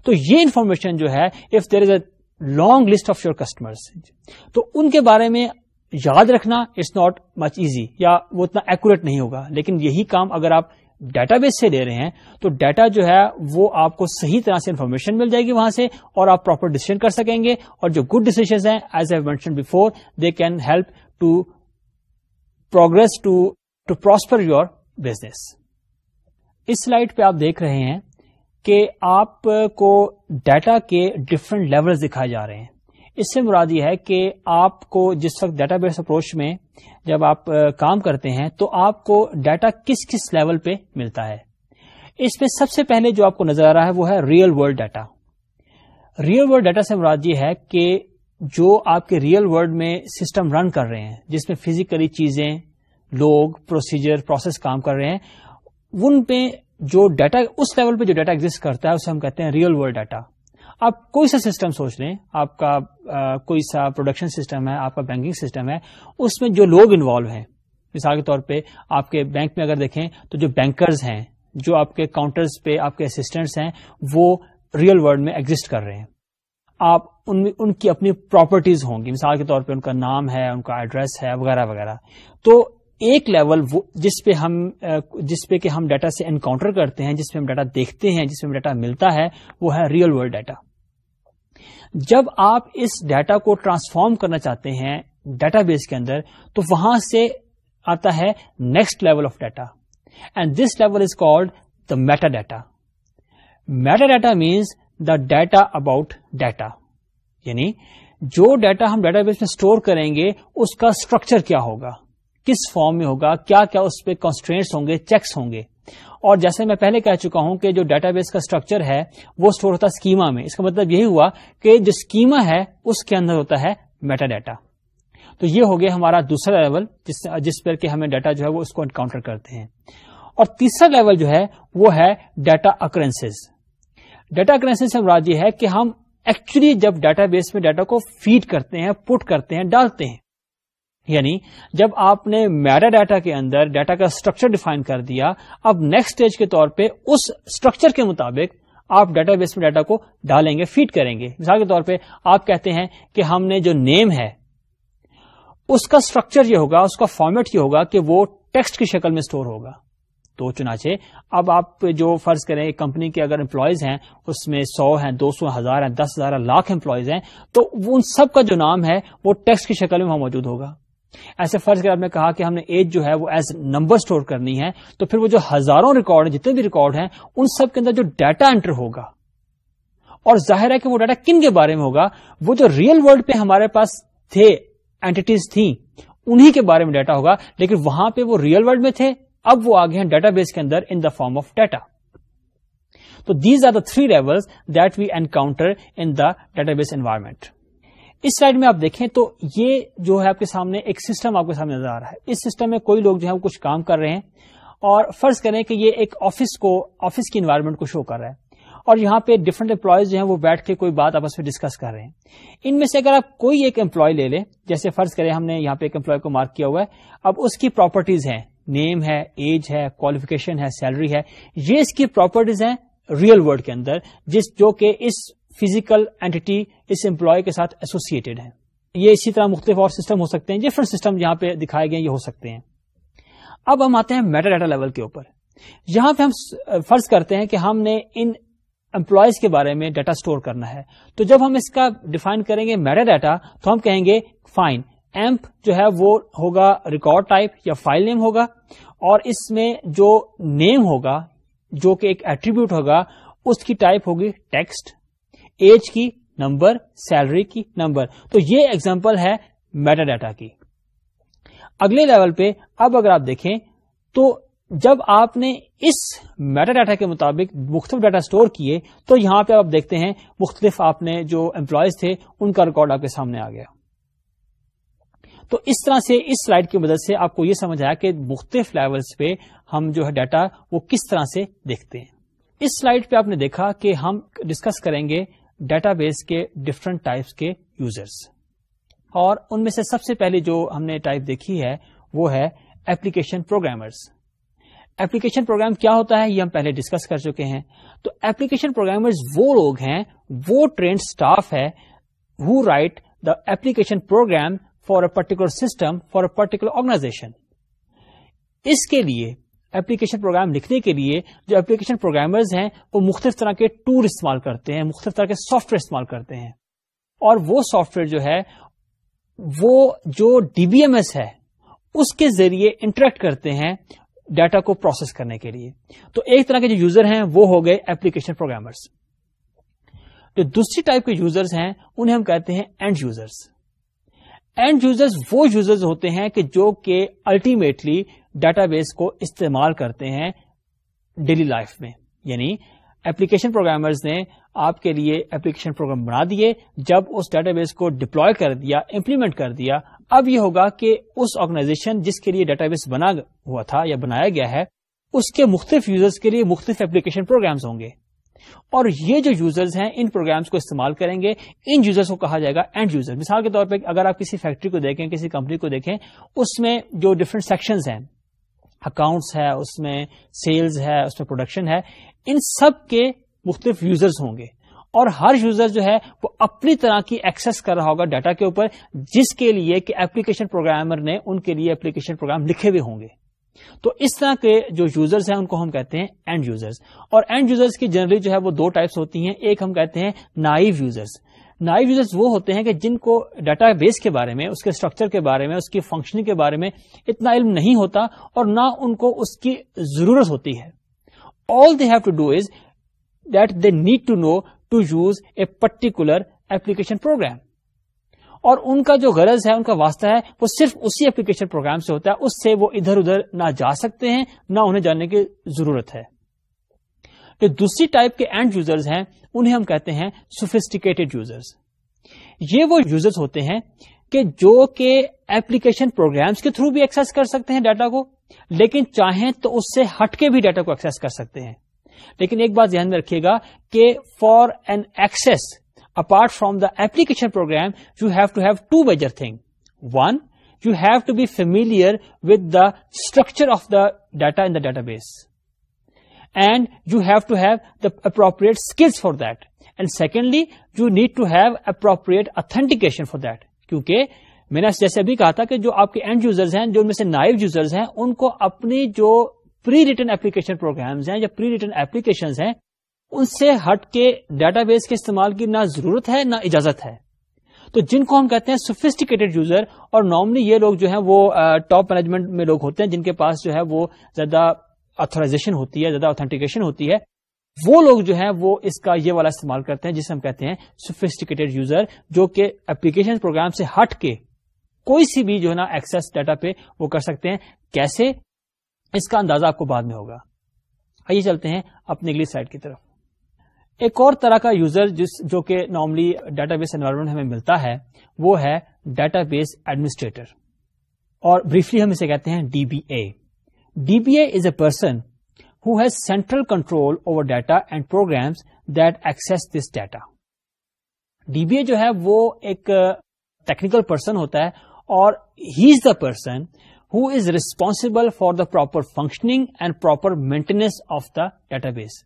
تو یہ انفارمیشن جو ہے if there is a long list of your customers, تو ان کے بارے میں یاد رکھنا اٹس ناٹ مچ ایزی، یا وہ اتنا ایکوریٹ نہیں ہوگا. لیکن یہی کام اگر آپ ڈیٹا بیس سے لے رہے ہیں تو ڈیٹا جو ہے وہ آپ کو صحیح طرح سے انفارمیشن مل جائے گی وہاں سے، اور آپ پراپر ڈیسیژن کر سکیں گے. اور جو گڈ ڈیسیژنز ہیں as I mentioned before they can help to progress to prosper your business. اس سلائیڈ پہ آپ دیکھ رہے ہیں کہ آپ کو ڈیٹا کے ڈفرنٹ لیولز دکھائے جا رہے ہیں. اس سے مراد یہ ہے کہ آپ کو جس وقت ڈیٹا بیس اپروچ میں جب آپ کام کرتے ہیں تو آپ کو ڈیٹا کس کس لیول پہ ملتا ہے. اس میں سب سے پہلے جو آپ کو نظر آ رہا ہے وہ ہے real world data. Real world data سے مراد یہ ہے کہ جو آپ کے ریئل ورلڈ میں سسٹم رن کر رہے ہیں، جس میں فزیکلی چیزیں، لوگ، پروسیجر، پروسیس کام کر رہے ہیں، ان پہ جو ڈیٹا، اس لیول پہ جو ڈیٹا ایگزسٹ کرتا ہے اسے ہم کہتے ہیں ریئل ورلڈ ڈیٹا. آپ کوئی سا سسٹم سوچ لیں، آپ کا کوئی سا پروڈکشن سسٹم ہے، آپ کا بینکنگ سسٹم ہے، اس میں جو لوگ انوالو ہیں، مثال کے طور پہ آپ کے بینک میں اگر دیکھیں تو جو بینکرز ہیں، جو آپ کے کاؤنٹرز پہ آپ کے اسسٹنٹس ہیں، وہ ریئل ورلڈ میں ایگزسٹ کر رہے ہیں. آپ ان کی اپنی پراپرٹیز ہوں گی، مثال کے طور پہ ان کا نام ہے، ان کا ایڈریس ہے، وغیرہ وغیرہ. تو ایک لیول جس پہ کہ ہم ڈیٹا سے انکاؤنٹر کرتے ہیں، جس پہ ہم ڈیٹا دیکھتے ہیں، جس پہ ہم ڈیٹا ملتا ہے، وہ ہے ریئل ورلڈ ڈیٹا. جب آپ اس ڈیٹا کو ٹرانسفارم کرنا چاہتے ہیں ڈیٹا بیس کے اندر تو وہاں سے آتا ہے next level of data, and this level is called the meta data. Meta data means the data about data, یعنی جو ڈیٹا ہم ڈیٹا بیس میں اسٹور کریں گے اس کا اسٹرکچر کیا ہوگا، کس فارم میں ہوگا، کیا کیا اس پہ کنسٹرینٹس ہوں گے، چیکس ہوں گے. اور جیسے میں پہلے کہہ چکا ہوں کہ جو ڈیٹا بیس کا اسٹرکچر ہے وہ اسٹور ہوتا ہے اسکیما میں. اس کا مطلب یہی ہوا کہ جو اسکیما ہے اس کے اندر ہوتا ہے میٹا ڈیٹا. تو یہ ہو گیا ہمارا دوسرا لیول جس پر کہ ہمیں ڈیٹا جو ہے وہ اس کو انکاؤنٹر کرتے ہیں. اور تیسرا لیول جو ہے وہ ہے ڈیٹا اکرنسز. ڈیٹا اکرنسز سے مراد یہ ہے کہ ہم ایکچولی جب ڈیٹا بیس میں ڈیٹا کو فیڈ کرتے ہیں، پٹ کرتے ہیں، ڈالتے ہیں، یعنی جب آپ نے میٹا ڈیٹا کے اندر ڈیٹا کا اسٹرکچر ڈیفائن کر دیا، اب نیکسٹ اسٹیج کے طور پہ اس اسٹرکچر کے مطابق آپ ڈیٹا بیس میں ڈیٹا کو ڈالیں گے، فیڈ کریں گے. مثال کے طور پہ آپ کہتے ہیں کہ ہم نے جو نیم ہے اس کا اسٹرکچر یہ ہوگا، اس کا فارمیٹ یہ ہوگا کہ وہ ٹیکسٹ کی شکل میں اسٹور ہوگا. تو چنانچہ اب آپ جو فرض کریں ایک کمپنی کے اگر امپلائیز ہیں اس میں 100 ہیں، 200، 1000 ہیں، 10,000، لاکھ امپلائیز ہیں، تو ان سب کا جو نام ہے وہ ٹیکسٹ کی شکل میں وہاں موجود ہوگا. ایسے فرض کر آپ نے کہا کہ ہم نے ایج جو ہے وہ ایز نمبر سٹور کرنی ہے، تو پھر وہ جو ہزاروں ریکارڈ ہیں، جتنے بھی ریکارڈ ہیں، ان سب کے اندر جو ڈیٹا انٹر ہوگا، اور ظاہر ہے کہ وہ ڈیٹا کن کے بارے میں ہوگا، وہ جو ریئل ورلڈ پہ ہمارے پاس تھے، اینٹیز تھیں، انہی کے بارے میں ڈیٹا ہوگا. لیکن وہاں پہ وہ ریئل ورلڈ میں تھے، اب وہ آگے ہیں ڈیٹا بیس کے اندر in the form of data. تو these are the 3 levels that we encounter in the database environment. اس سلائڈ میں آپ دیکھیں تو یہ جو ہے آپ کے سامنے ایک سسٹم آپ کے سامنے نظر آ رہا ہے. اس سسٹم میں کوئی لوگ جو ہے وہ کچھ کام کر رہے ہیں، اور فرض کریں کہ یہ ایک آفس کی انوائرمنٹ کو شو کر رہا ہے، اور یہاں پہ ڈفرنٹ امپلائیز جو ہیں وہ بیٹھ کے کوئی بات آپس میں ڈسکس کر رہے ہیں. ان میں سے اگر آپ کوئی ایک امپلائی لے لیں، جیسے فرض کریں ہم نے یہاں پہ ایک امپلائی کو مارک کیا ہوا ہے، اب اس کی پراپرٹیز ہیں، نیم ہے، ایج ہے، کوالیفیکیشن ہے، سیلری ہے، یہ اس کی پراپرٹیز ہیں ریئل ورلڈ کے اندر، جو کہ اس فزیکل اینٹی اس امپلائی کے ساتھ ایسوسیٹڈ ہیں. یہ اسی طرح مختلف اور سسٹم ہو سکتے ہیں، ڈفرنٹ سسٹم یہاں پہ دکھائے گئے یہ ہو سکتے ہیں. اب ہم آتے ہیں میٹا ڈیٹا لیول کے اوپر. یہاں پہ ہم فرض کرتے ہیں کہ ہم نے ان امپلائیز کے بارے میں ڈیٹا سٹور کرنا ہے. تو جب ہم اس کا ڈیفائن کریں گے میٹا ڈیٹا، تو ہم کہیں گے فائن ایمپ جو ہے وہ ہوگا ریکارڈ ٹائپ یا فائل نیم ہوگا, اور اس میں جو نیم ہوگا جو کہ ایک ایٹریبیوٹ ہوگا اس کی ٹائپ ہوگی ٹیکسٹ, ایج کی نمبر, سیلری کی نمبر. تو یہ ایگزامپل ہے میٹا ڈیٹا کی. اگلے لیول پہ اب اگر آپ دیکھیں تو جب آپ نے اس میٹا ڈیٹا کے مطابق مختلف ڈیٹا سٹور کیے تو یہاں پہ آپ دیکھتے ہیں مختلف آپ نے جو امپلائیز تھے ان کا ریکارڈ آپ کے سامنے آ گیا. تو اس طرح سے اس سلائیڈ کی مدد سے آپ کو یہ سمجھ آیا کہ مختلف لیولز پہ ہم جو ہے ڈیٹا وہ کس طرح سے دیکھتے ہیں. اس سلائیڈ پہ آپ نے دیکھا کہ ہم ڈسکس کریں گے ڈیٹا بیس کے ڈفرنٹ ٹائپس کے یوزرز, اور ان میں سے سب سے پہلے جو ہم نے ٹائپ دیکھی ہے وہ ہے ایپلیکیشن پروگرامرز. ایپلیکیشن پروگرام کیا ہوتا ہے یہ ہم پہلے ڈسکس کر چکے ہیں. تو ایپلیکیشن پروگرامرز وہ لوگ ہیں, وہ ٹرینڈ اسٹاف ہے who write the application program for a particular system for a particular organization. اس کے لیے ایپلیکیشن پروگرام لکھنے کے لیے جو ایپلیکیشن پروگرامرز ہیں وہ مختلف طرح کے ٹول استعمال کرتے ہیں, مختلف طرح کے سافٹ ویئر استعمال کرتے ہیں, اور وہ سافٹ ویئر جو ہے وہ جو DBMS ہے اس کے ذریعے انٹریکٹ کرتے ہیں ڈیٹا کو پروسیس کرنے کے لیے. تو ایک طرح کے جو یوزر ہیں وہ ہو گئے ایپلیکیشن پروگرامرز. جو دوسری ٹائپ کے یوزرز ہیں انہیں ہم کہتے ہیں اینڈ یوزرز. اینڈ یوزرز وہ یوزرز ہوتے ہیں کہ جو کہ الٹیمیٹلی ڈیٹا بیس کو استعمال کرتے ہیں ڈیلی لائف میں. یعنی ایپلیکیشن پروگرامرز نے آپ کے لیے ایپلیکیشن پروگرام بنا دیے, جب اس ڈیٹا بیس کو ڈپلوائے کر دیا, امپلیمنٹ کر دیا, اب یہ ہوگا کہ اس آرگنائزیشن جس کے لیے ڈیٹا بیس بنا ہوا تھا یا بنایا گیا ہے اس کے مختلف یوزرز کے لیے مختلف ایپلیکیشن پروگرامز ہوں گے, اور یہ جو یوزرز ہیں ان پروگرامز کو استعمال کریں گے. ان یوزرز کو کہا جائے گا اینڈ یوزر. مثال کے طور پہ اگر آپ کسی فیکٹری کو دیکھیں, کسی کمپنی کو دیکھیں, اس میں جو ڈفرنٹ سیکشنز ہیں, اکاؤنٹس ہے, اس میں سیلز ہے, اس میں پروڈکشن ہے, ان سب کے مختلف یوزرز ہوں گے, اور ہر یوزر جو ہے وہ اپنی طرح کی ایکسس کر رہا ہوگا ڈیٹا کے اوپر جس کے لیے کہ ایپلیکیشن پروگرامر نے ان کے لیے ایپلیکیشن پروگرام لکھے ہوئے ہوں گے. تو اس طرح کے جو یوزرز ہیں ان کو ہم کہتے ہیں اینڈ یوزرز. اور اینڈ یوزرز کی جنرلی جو ہے وہ دو ٹائپس ہوتی ہیں. ایک ہم کہتے ہیں نائیو یوزرز. نائیو یوزرز وہ ہوتے ہیں کہ جن کو ڈیٹا بیس کے بارے میں, اس کے اسٹرکچر کے بارے میں, اس کی فنکشننگ کے بارے میں اتنا علم نہیں ہوتا اور نہ ان کو اس کی ضرورت ہوتی ہے. All they have to do is that they need to know to use a particular application program. اور ان کا جو غرض ہے, ان کا واسطہ ہے, وہ صرف اسی ایپلیکیشن پروگرام سے ہوتا ہے. اس سے وہ ادھر ادھر نہ جا سکتے ہیں, نہ انہیں جاننے کی ضرورت ہے. جو دوسری ٹائپ کے اینڈ یوزرز ہیں انہیں ہم کہتے ہیں سوفسٹیکیٹڈ یوزرز. یہ وہ یوزرز ہوتے ہیں کہ جو کہ ایپلیکیشن پروگرامز کے تھرو بھی ایکسس کر سکتے ہیں ڈیٹا کو, لیکن چاہیں تو اس سے ہٹ کے بھی ڈیٹا کو ایکسس کر سکتے ہیں. لیکن ایک بات ذہن میں رکھیے گا کہ for an access apart from the application program, you have to have two major things. One, you have to be familiar with the structure of the data in the database. And you have to have the appropriate skills for that. And secondly, you need to have appropriate authentication for that. کیونکہ میں نے جیسے ابھی کہا تھا کہ جو آپ کے اینڈ یوزرز ہیں, جو ان میں سے نائیو یوزرز ہیں, ان کو اپنی جو پری ریٹن ایپلیکیشن پروگرامز ہیں یا پری ریٹن ایپلیکیشنز ہیں ان سے ہٹ کے ڈیٹا بیس کے استعمال کی نہ ضرورت ہے نہ اجازت ہے. تو جن کو ہم کہتے ہیں سوفسٹیکیٹڈ یوزر, اور نارملی یہ لوگ جو ہیں وہ ٹاپ مینجمنٹ میں لوگ ہوتے ہیں جن کے پاس جو ہے وہ زیادہ آتھورائزیشن ہوتی ہے, زیادہ اوتھینٹیکیشن ہوتی ہے. وہ لوگ جو ہیں وہ اس کا یہ والا استعمال کرتے ہیں جسے ہم کہتے ہیں سوفسٹیکیٹڈ یوزر, جو کہ ایپلیکیشن پروگرام سے ہٹ کے کوئی سی بھی جو ہے نا ایکسس ڈیٹا پہ وہ کر سکتے ہیں. کیسے, اس کا اندازہ آپ کو بعد میں ہوگا. آئیے چلتے ہیں اپنی اگلی سلائیڈ کی طرف. ایک اور طرح کا یوزر جو کہ نارملی ڈیٹا بیس انوائرمنٹ ہمیں ملتا ہے وہ ہے ڈیٹا بیس ایڈمنسٹریٹر, اور بریفلی ہم اسے کہتے ہیں DBA. DBA is a person who has central control over data and programs that access this data. DBA جو ہے وہ ایک ٹیکنیکل پرسن ہوتا ہے, اور he is the person who is responsible for the proper functioning and proper maintenance of the database.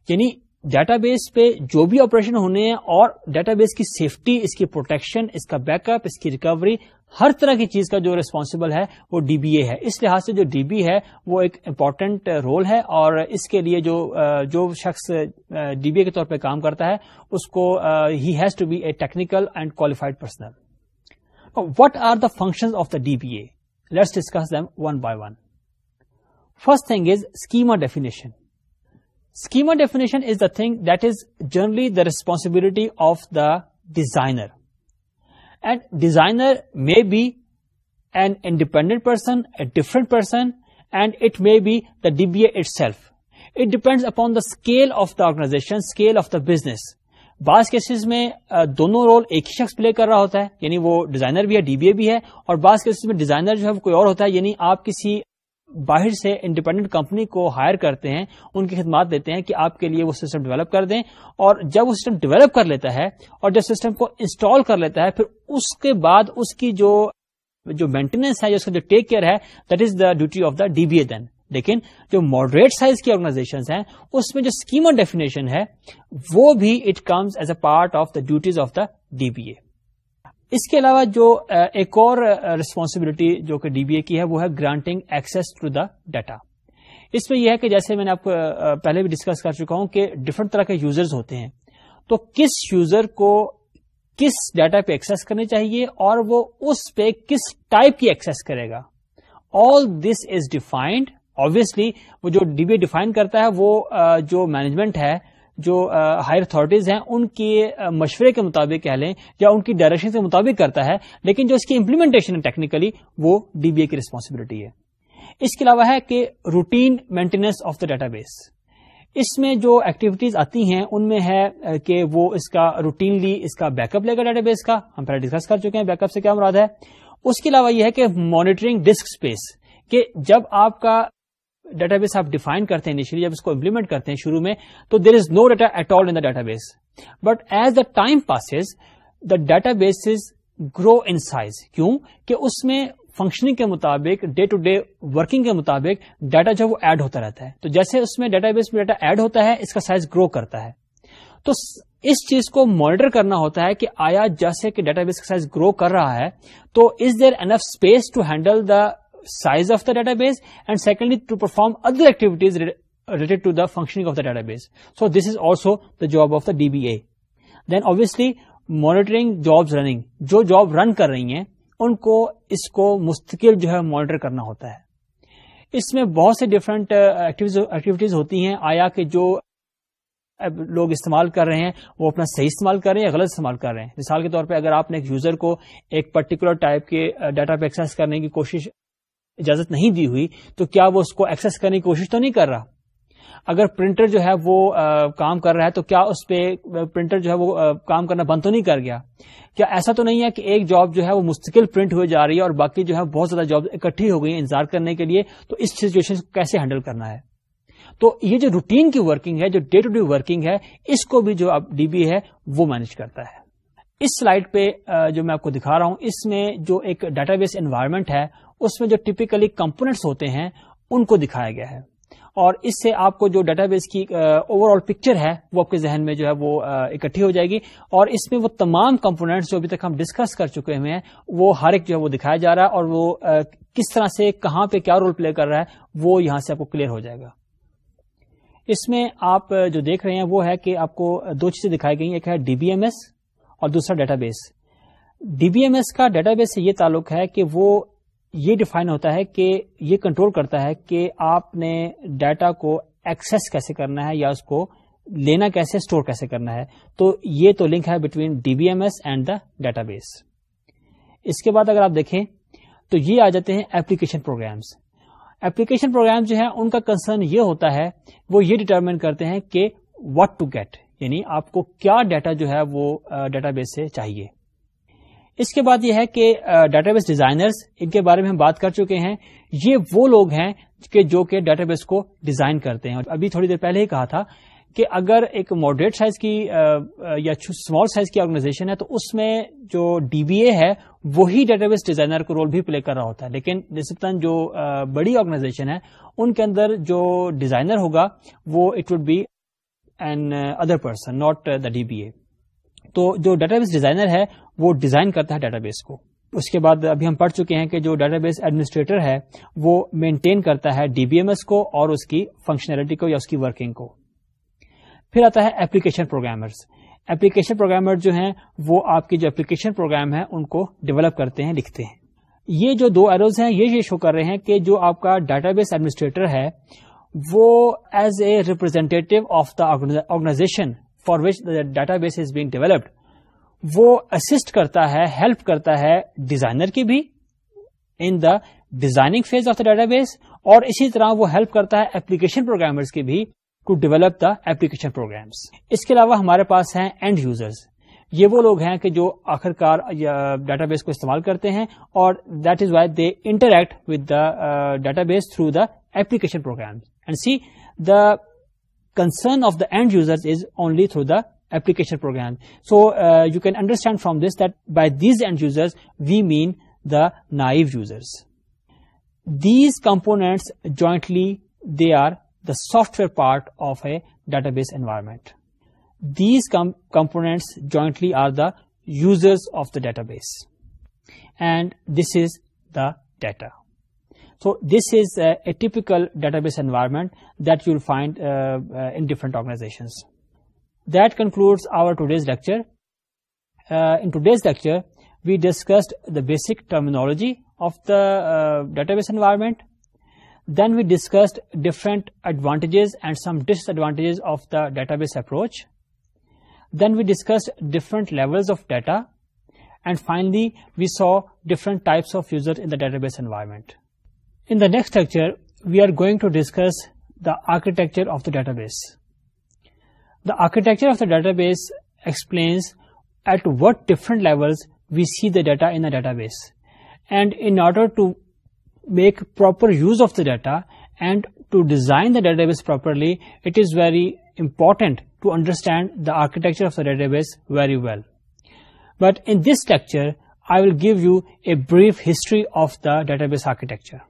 یعنی data base پہ جو بھی آپریشن ہونے ہیں اور ڈیٹا بیس کی سیفٹی, اس کی پروٹیکشن, اس کا بیک اپ, اس کی ریکوری, ہر طرح کی چیز کا جو ریسپانسبل ہے وہ DBA ہے. اس لحاظ سے جو DB ہے وہ ایک امپورٹنٹ رول ہے, اور اس کے لیے جو شخص DBA کے طور پہ کام کرتا ہے اس کو he has to be a technical and qualified personnel. What are the functions of the DBA? Let's discuss them one by one. First thing is schema definition. Schema definition is the thing that is generally the responsibility of the designer. And designer may be an independent person, a different person, and it may be the DBA itself. It depends upon the scale of the organization, scale of the business. بعض cases میں دونوں role ایک ہی شخص پلے کر رہا ہوتا ہے, یعنی وہ ڈیزائنر بھی ہے, ڈی بی اے بھی ہے, اور بعض کیسز میں ڈیزائنر جو ہے وہ کوئی اور ہوتا ہے, یعنی آپ کسی باہر سے انڈیپینڈنٹ کمپنی کو ہائر کرتے ہیں, ان کی خدمات دیتے ہیں کہ آپ کے لیے وہ سسٹم ڈیولپ کر دیں, اور جب وہ سسٹم ڈیولپ کر لیتا ہے اور جب سسٹم کو انسٹال کر لیتا ہے, پھر اس کے بعد اس کی جو مینٹیننس ہے, جو اس کا جو ٹیک کیئر ہے, that is the duty of the D B A then. لیکن جو ماڈریٹ سائز کی آرگنائزیشنز ہیں اس میں جو اسکیما ڈیفینیشن ہے وہ بھی it comes as a part of the duties of the D B A. اس کے علاوہ جو ایک اور ریسپانسبلٹی جو کہ ڈی بی اے کی ہے وہ ہے granting access to the data. اس میں یہ ہے کہ جیسے میں نے آپ کو پہلے بھی ڈسکس کر چکا ہوں کہ ڈفرنٹ طرح کے یوزرز ہوتے ہیں, تو کس یوزر کو کس ڈیٹا پہ ایکسیس کرنی چاہیے اور وہ اس پہ کس ٹائپ کی ایکسیس کرے گا, آل دس از ڈیفائنڈ. Obviously وہ جو ڈی بی اے ڈیفائن کرتا ہے وہ جو مینجمنٹ ہے, جو ہائر اتھارٹیز ہیں, ان کے مشورے کے مطابق کہہ لیں یا ان کی ڈائریکشن کے مطابق کرتا ہے, لیکن جو اس کی امپلیمنٹیشن ہے ٹیکنیکلی وہ ڈی بی اے کی ریسپانسبلٹی ہے. اس کے علاوہ ہے کہ routine maintenance of the database. اس میں جو ایکٹیویٹیز آتی ہیں ان میں ہے کہ وہ اس کا روٹینلی اس کا بیک اپ لے گا ڈیٹا بیس کا, ہم پہلے ڈسکس کر چکے ہیں بیک اپ سے کیا مراد ہے. اس کے علاوہ یہ ہے کہ مانیٹرنگ ڈسک اسپیس, کہ جب آپ کا ڈیٹا بیس آپ ڈیفائن کرتے ہیں انیشلی, جب اس کو امپلیمنٹ کرتے ہیں شروع میں, تو there is no data at all in the database, but as the time passes the databases grow in size. کیوں کہ اس میں فنکشننگ کے مطابق, ڈے ٹو ڈے ورکنگ کے مطابق ڈیٹا جو وہ ایڈ ہوتا رہتا ہے, تو جیسے اس میں ڈیٹا بیس میں ڈیٹا ایڈ ہوتا ہے اس کا سائز گرو کرتا ہے. تو اس چیز کو مانیٹر کرنا ہوتا ہے کہ آیا جیسے کہ ڈیٹا بیس کا سائز گرو کر رہا ہے تو is there enough space to handle the size of the database, and secondly to perform other activities related to the functioning of the database. So this is also the job of the DBA. Then obviously monitoring jobs running, جو job رن کر رہی ہیں ان کو اس کو مستقل جو ہے monitor کرنا ہوتا ہے. اس میں بہت سے ڈفرنٹ ایکٹیویٹیز ہوتی ہیں, آیا کہ جو لوگ استعمال کر رہے ہیں وہ اپنا صحیح استعمال کر رہے ہیں یا غلط استعمال کر رہے ہیں. مثال کے طور پہ اگر آپ نے ایک یوزر کو ایک پرٹیکولر ٹائپ کے ڈیٹا پہ ایکسیس کرنے کی کوشش اجازت نہیں دی ہوئی, تو کیا وہ اس کو ایکسیس کرنے کی کوشش تو نہیں کر رہا. اگر پرنٹر جو ہے وہ کام کر رہا ہے تو کیا اس پہ پرنٹر جو ہے وہ کام کرنا بند تو نہیں کر گیا. کیا ایسا تو نہیں ہے کہ ایک جاب جو ہے وہ مستقل پرنٹ ہوئے جا رہی ہے اور باقی جو ہے بہت زیادہ جاب اکٹھی ہو گئی ہیں انتظار کرنے کے لیے, تو اس سچویشن کو کیسے ہینڈل کرنا ہے. تو یہ جو روٹین کی ورکنگ ہے, جو ڈے ٹو ڈے ورکنگ ہے, اس کو بھی جو اب ڈی بی ہے وہ مینج کرتا ہے. اس سلائیڈ پہ جو میں آپ کو دکھا رہا ہوں اس میں جو ایک ڈیٹا بیس انوائرمنٹ ہے اس میں جو ٹپیکلی کمپوننٹس ہوتے ہیں ان کو دکھایا گیا ہے, اور اس سے آپ کو جو ڈیٹا بیس کی اوور آل پکچر ہے وہ آپ کے ذہن میں جو ہے وہ اکٹھی ہو جائے گی, اور اس میں وہ تمام کمپوننٹس جو ابھی تک ہم ڈسکس کر چکے ہوئے ہیں وہ ہر ایک جو ہے وہ دکھایا جا رہا ہے, اور وہ کس طرح سے کہاں پہ کیا رول پلے کر رہا ہے وہ یہاں سے آپ کو کلیئر ہو جائے گا. اس میں آپ جو دیکھ رہے ہیں وہ ہے کہ آپ کو دو چیزیں دکھائی گئی, ایک ہے ڈی بی ایم ایس اور دوسرا database. D B M S کا ڈیٹا بیس سے یہ تعلق ہے کہ وہ یہ ڈیفائن ہوتا ہے کہ یہ کنٹرول کرتا ہے کہ آپ نے ڈیٹا کو ایکسیس کیسے کرنا ہے یا اس کو لینا کیسے, اسٹور کیسے کرنا ہے. تو یہ تو لنک ہے between D B M S and the database. اس کے بعد اگر آپ دیکھیں تو یہ آ جاتے ہیں ایپلیکیشن پروگرامز. ایپلیکیشن پروگرام جو ہے ان کا کنسرن یہ ہوتا ہے, وہ یہ ڈیٹرمن کرتے ہیں کہ واٹ ٹو گیٹ, یعنی آپ کو کیا ڈیٹا جو ہے وہ ڈیٹا بیس سے چاہیے. اس کے بعد یہ ہے کہ ڈیٹا بیس ڈیزائنرز, ان کے بارے میں ہم بات کر چکے ہیں. یہ وہ لوگ ہیں کہ جو کہ ڈیٹا بیس کو ڈیزائن کرتے ہیں. ابھی تھوڑی دیر پہلے ہی کہا تھا کہ اگر ایک ماڈریٹ سائز کی یا اسمال سائز کی آرگنائزیشن ہے تو اس میں جو ڈی بی اے ہے وہی ڈیٹا بیس ڈیزائنر کا رول بھی پلے کر رہا ہوتا ہے. لیکن نسبتاً جو بڑی آرگنائزیشن ہے ان کے اندر جو ڈیزائنر ہوگا وہ it would be another person, not the D B A. تو جو ڈیٹا بیس ڈیزائنر ہے وہ ڈیزائن کرتا ہے ڈیٹا بیس کو. اس کے بعد ابھی ہم پڑھ چکے ہیں کہ جو ڈیٹا بیس ایڈمنسٹریٹر ہے وہ مینٹین کرتا ہے ڈی بی ایم ایس کو اور اس کی فنکشنلٹی کو یا اس کی ورکنگ کو. پھر آتا ہے ایپلیکیشن پروگرامرز. اپلیکیشن پروگرامر جو ہیں وہ آپ کی جو اپلیکیشن پروگرام ہے ان کو ڈیولپ کرتے ہیں, لکھتے ہیں. یہ جو 2 ایروز ہیں یہ شو کر رہے ہیں کہ جو آپ کا ڈیٹا بیس ایڈمنسٹریٹر ہے وہ as a representative of the organisation for which the database is being developed, وہ اسسٹ کرتا ہے, ہیلپ کرتا ہے ڈیزائنر کی بھی in the designing phase of the database, اور اسی طرح وہ ہیلپ کرتا ہے ایپلیکیشن پروگرامرز کی بھی to develop the application programs. اس کے علاوہ ہمارے پاس ہیں اینڈ یوزرز. یہ وہ لوگ ہیں کہ جو آخرکار ڈیٹا بیس کو استعمال کرتے ہیں, اور that is why they interact with the database through the application program. And see the concern of the end users is only through the application program. So you can understand from this that by these end users we mean the naive users. These components jointly, they are the software part of a database environment. These components jointly are the users of the database, and this is the data. So this is a typical database environment that you'll find in different organizations. That concludes our today's lecture. In today's lecture, we discussed the basic terminology of the database environment. Then we discussed different advantages and some disadvantages of the database approach. Then we discussed different levels of data. And finally, we saw different types of users in the database environment. In the next lecture, we are going to discuss the architecture of the database. The architecture of the database explains at what different levels we see the data in a database. And in order to make proper use of the data and to design the database properly, it is very important to understand the architecture of the database very well. But in this lecture, I will give you a brief history of the database architecture.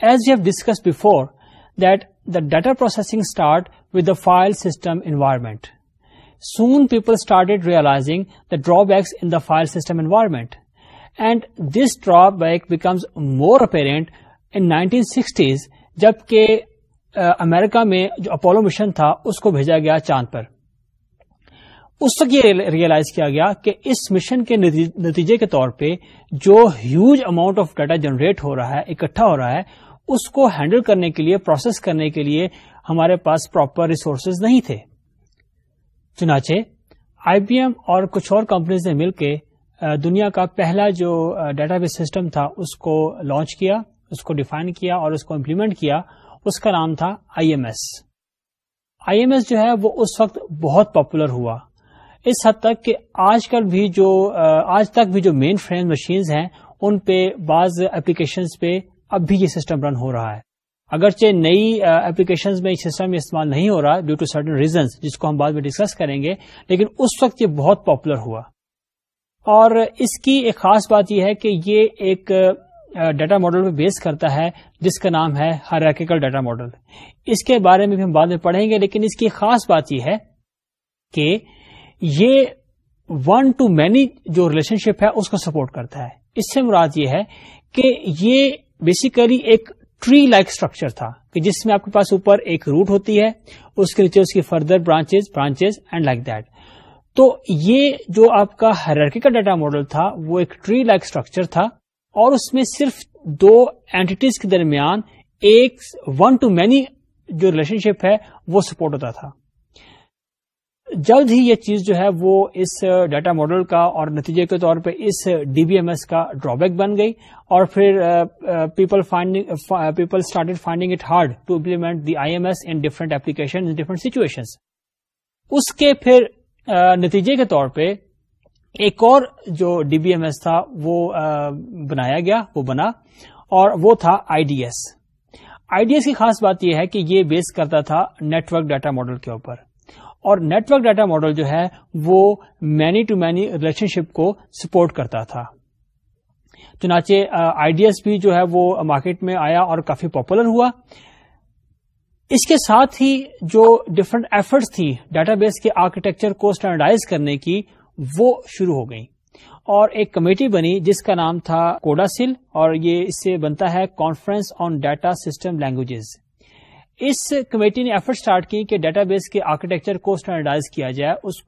As we have discussed before, that the data processing start with the file system environment. Soon people started realizing the drawbacks in the file system environment. And this drawback becomes more apparent in 1960s, جبکہ امریکہ میں جو Apollo mission تھا اس کو بھیجا گیا چاند پر. اس وقت یہ ریئلائز کیا گیا کہ اس مشن کے نتیجے کے طور پہ جو huge amount of data generate ہو رہا ہے, اکٹھا ہو رہا ہے, اس کو ہینڈل کرنے کے لیے, پروسیس کرنے کے لیے ہمارے پاس پراپر ریسورسز نہیں تھے. چنانچہ آئی بی ایم اور کچھ اور کمپنیز نے مل کے دنیا کا پہلا جو ڈیٹا بیس سسٹم تھا اس کو لانچ کیا, اس کو ڈیفائن کیا اور اس کو امپلیمنٹ کیا. اس کا نام تھا آئی ایم ایس. آئی ایم ایس جو ہے وہ اس وقت بہت پاپولر ہوا, اس حد تک کہ آج تک بھی جو مین فریم مشینز ہیں ان پہ بعض اپلیکیشنز پہ اب بھی یہ سسٹم رن ہو رہا ہے. اگرچہ نئی اپلیکیشنز میں یہ سسٹم استعمال نہیں ہو رہا ڈیو ٹو سرٹن ریزنز جس کو ہم بعد میں ڈسکس کریں گے, لیکن اس وقت یہ بہت پاپولر ہوا. اور اس کی ایک خاص بات یہ ہے کہ یہ ایک ڈیٹا ماڈل پہ بیس کرتا ہے جس کا نام ہے ہائرارکیکل ڈیٹا ماڈل. اس کے بارے میں بھی ہم بعد میں پڑھیں گے, لیکن اس کی خاص بات یہ ہے کہ یہ ون ٹو مینی جو ریلیشن شپ ہے اس کو سپورٹ کرتا ہے. اس سے مراد یہ ہے کہ یہ بیسیکلی ایک ٹری لائک اسٹرکچر تھا کہ جس میں آپ کے پاس اوپر ایک روٹ ہوتی ہے, اس کے نیچے اس کی further branches and like that. تو یہ جو آپ کا ہائرارکیکل ڈیٹا ماڈل تھا وہ ایک ٹری لائک اسٹرکچر تھا, اور اس میں صرف 2 اینٹیز کے درمیان ایک ون ٹو مینی جو ریلیشن شپ ہے وہ سپورٹ ہوتا تھا. جلد ہی یہ چیز جو ہے وہ اس ڈیٹا ماڈل کا اور نتیجے کے طور پہ اس ڈی بی ایم ایس کا ڈرابیک بن گئی, اور پھر people started finding it hard to implement the I M S in different application in different situations. اس کے پھر نتیجے کے طور پہ ایک اور جو ڈی بی ایم ایس تھا وہ بنایا گیا, وہ بنا, اور وہ تھا I D S. I D S کی خاص بات یہ ہے کہ یہ بیس کرتا تھا نیٹ ورک ڈیٹا ماڈل کے اوپر, اور نیٹ ورک ڈیٹا ماڈل جو ہے وہ مینی ٹو مینی ریلیشن شپ کو سپورٹ کرتا تھا. چنانچہ آئی ڈی ایس بھی جو ہے وہ مارکیٹ میں آیا اور کافی پاپولر ہوا. اس کے ساتھ ہی جو ڈفرنٹ ایفرٹس تھی ڈیٹا بیس کے آرکیٹیکچر کو اسٹینڈرڈائز کرنے کی وہ شروع ہو گئی, اور ایک کمیٹی بنی جس کا نام تھا کوڈاسل, اور یہ اس سے بنتا ہے conference on data system languages. اس کمیٹی نے ایفرٹ سٹارٹ کی کہ ڈیٹا بیس کے آرکیٹیکچر کو اسٹینڈرڈائز کیا جائے, اس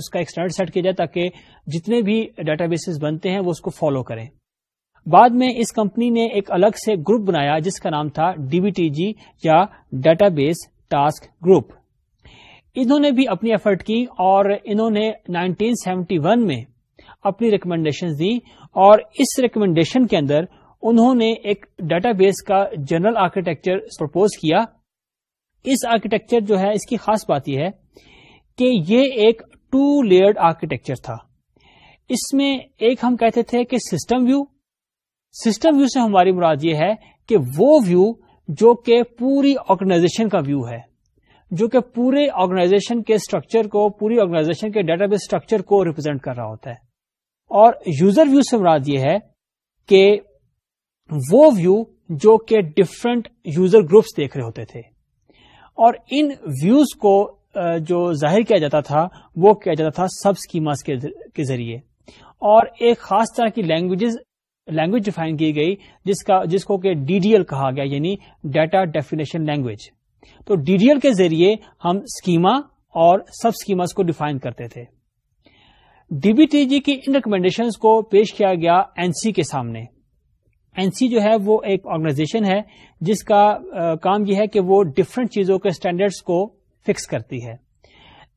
کا ایک اسٹینڈرڈ سیٹ کیا جائے تاکہ جتنے بھی ڈیٹا بیسز بنتے ہیں وہ اس کو فالو کریں. بعد میں اس کمپنی نے ایک الگ سے گروپ بنایا جس کا نام تھا DBTG یا ڈیٹا بیس ٹاسک گروپ. انہوں نے بھی اپنی ایفرٹ کی اور انہوں نے 1971 میں اپنی ریکمنڈیشن دی, اور اس ریکمنڈیشن کے اندر انہوں نے ایک ڈیٹا بیس کا جنرل آرکیٹیکچر پرپوز کیا. اس آرکیٹیکچر جو ہے اس کی خاص بات یہ ہے کہ یہ ایک 2 لیئرڈ آرکیٹیکچر تھا. اس میں ایک ہم کہتے تھے کہ سسٹم ویو سے ہماری مراد یہ ہے کہ وہ ویو جو کہ پوری آرگنائزیشن کا ویو ہے, جو کہ پورے آرگنائزیشن کے اسٹرکچر کو, پوری آرگنائزیشن کے ڈیٹا بیس اسٹرکچر کو ریپرزینٹ کر رہا ہوتا ہے. اور یوزر ویو سے مراد یہ ہے کہ وہ ویو جو کہ ڈفرنٹ یوزر گروپس دیکھ رہے ہوتے تھے, اور ان ویوز کو جو ظاہر کیا جاتا تھا وہ کیا جاتا تھا سب اسکیماز کے ذریعے, اور ایک خاص طرح کی لینگویج ڈیفائن کی گئی جس کو کہ DDL کہا گیا, یعنی ڈیٹا ڈیفینیشن لینگویج. تو DDL کے ذریعے ہم اسکیما اور سب اسکیماز کو ڈیفائن کرتے تھے. DBTG کی ان ریکمینڈیشنز کو پیش کیا گیا NC کے سامنے. NC جو ہے وہ ایک آرگنائزیشن ہے جس کا کام یہ ہے کہ وہ ڈفرنٹ چیزوں کے اسٹینڈرڈز کو فکس کرتی ہے.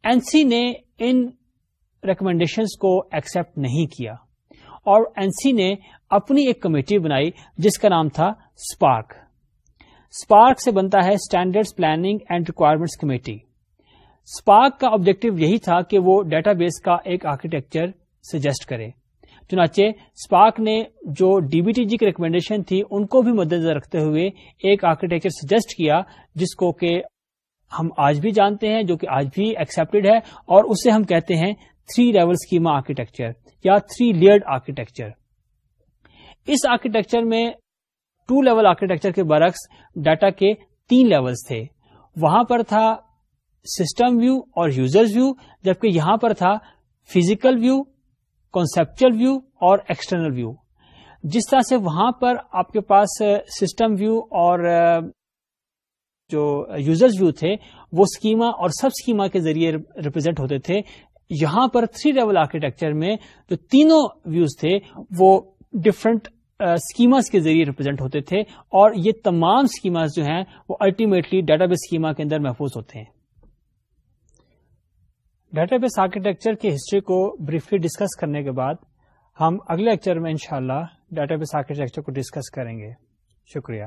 NC نے ان ریکمینڈیشنز کو ایکسپٹ نہیں کیا, اور NC نے اپنی ایک کمیٹی بنائی جس کا نام تھا SPARC. SPARC سے بنتا ہے standards planning and requirements committee. SPARC کا آبجیکٹو یہی تھا کہ وہ ڈیٹا بیس کا ایک آرکیٹیکچر سجیسٹ کرے. چنانچہ SPARC نے جو DBTG کی ریکمینڈیشن تھی ان کو بھی مدنظر رکھتے ہوئے ایک آرکیٹیکچر سجیسٹ کیا جس کو کہ ہم آج بھی جانتے ہیں, جو کہ آج بھی ایکسپٹڈ ہے, اور اسے ہم کہتے ہیں 3 لیول اسکیما آرکیٹیکچر یا 3 لیئرڈ آرکیٹیکچر. اس آرکیٹیکچر میں 2 لیول آرکیٹیکچر کے برعکس ڈیٹا کے 3 لیولز تھے. وہاں پر تھا سسٹم ویو اور یوزرز ویو, جبکہ یہاں پر تھا فزیکل ویو, کنسپچل ویو اور ایکسٹرنل ویو. جس طرح سے وہاں پر آپ کے پاس سسٹم ویو اور جو یوزرز ویو تھے وہ اسکیما اور سب اسکیما کے ذریعے ریپرزینٹ ہوتے تھے, یہاں پر 3 لیول آرکیٹیکچر میں جو تینوں ویوز تھے وہ ڈفرنٹ اسکیماز کے ذریعے ریپرزینٹ ہوتے تھے, اور یہ تمام اسکیماز جو ہیں وہ الٹیمیٹلی ڈیٹا بیس اسکیما کے اندر محفوظ ہوتے ہیں. ڈیٹا بیس آرکیٹیکچر کی ہسٹری کو بریفلی ڈسکس کرنے کے بعد ہم اگلے لیکچر میں انشاءاللہ ڈیٹا بیس آرکیٹیکچر کو ڈسکس کریں گے. شکریہ.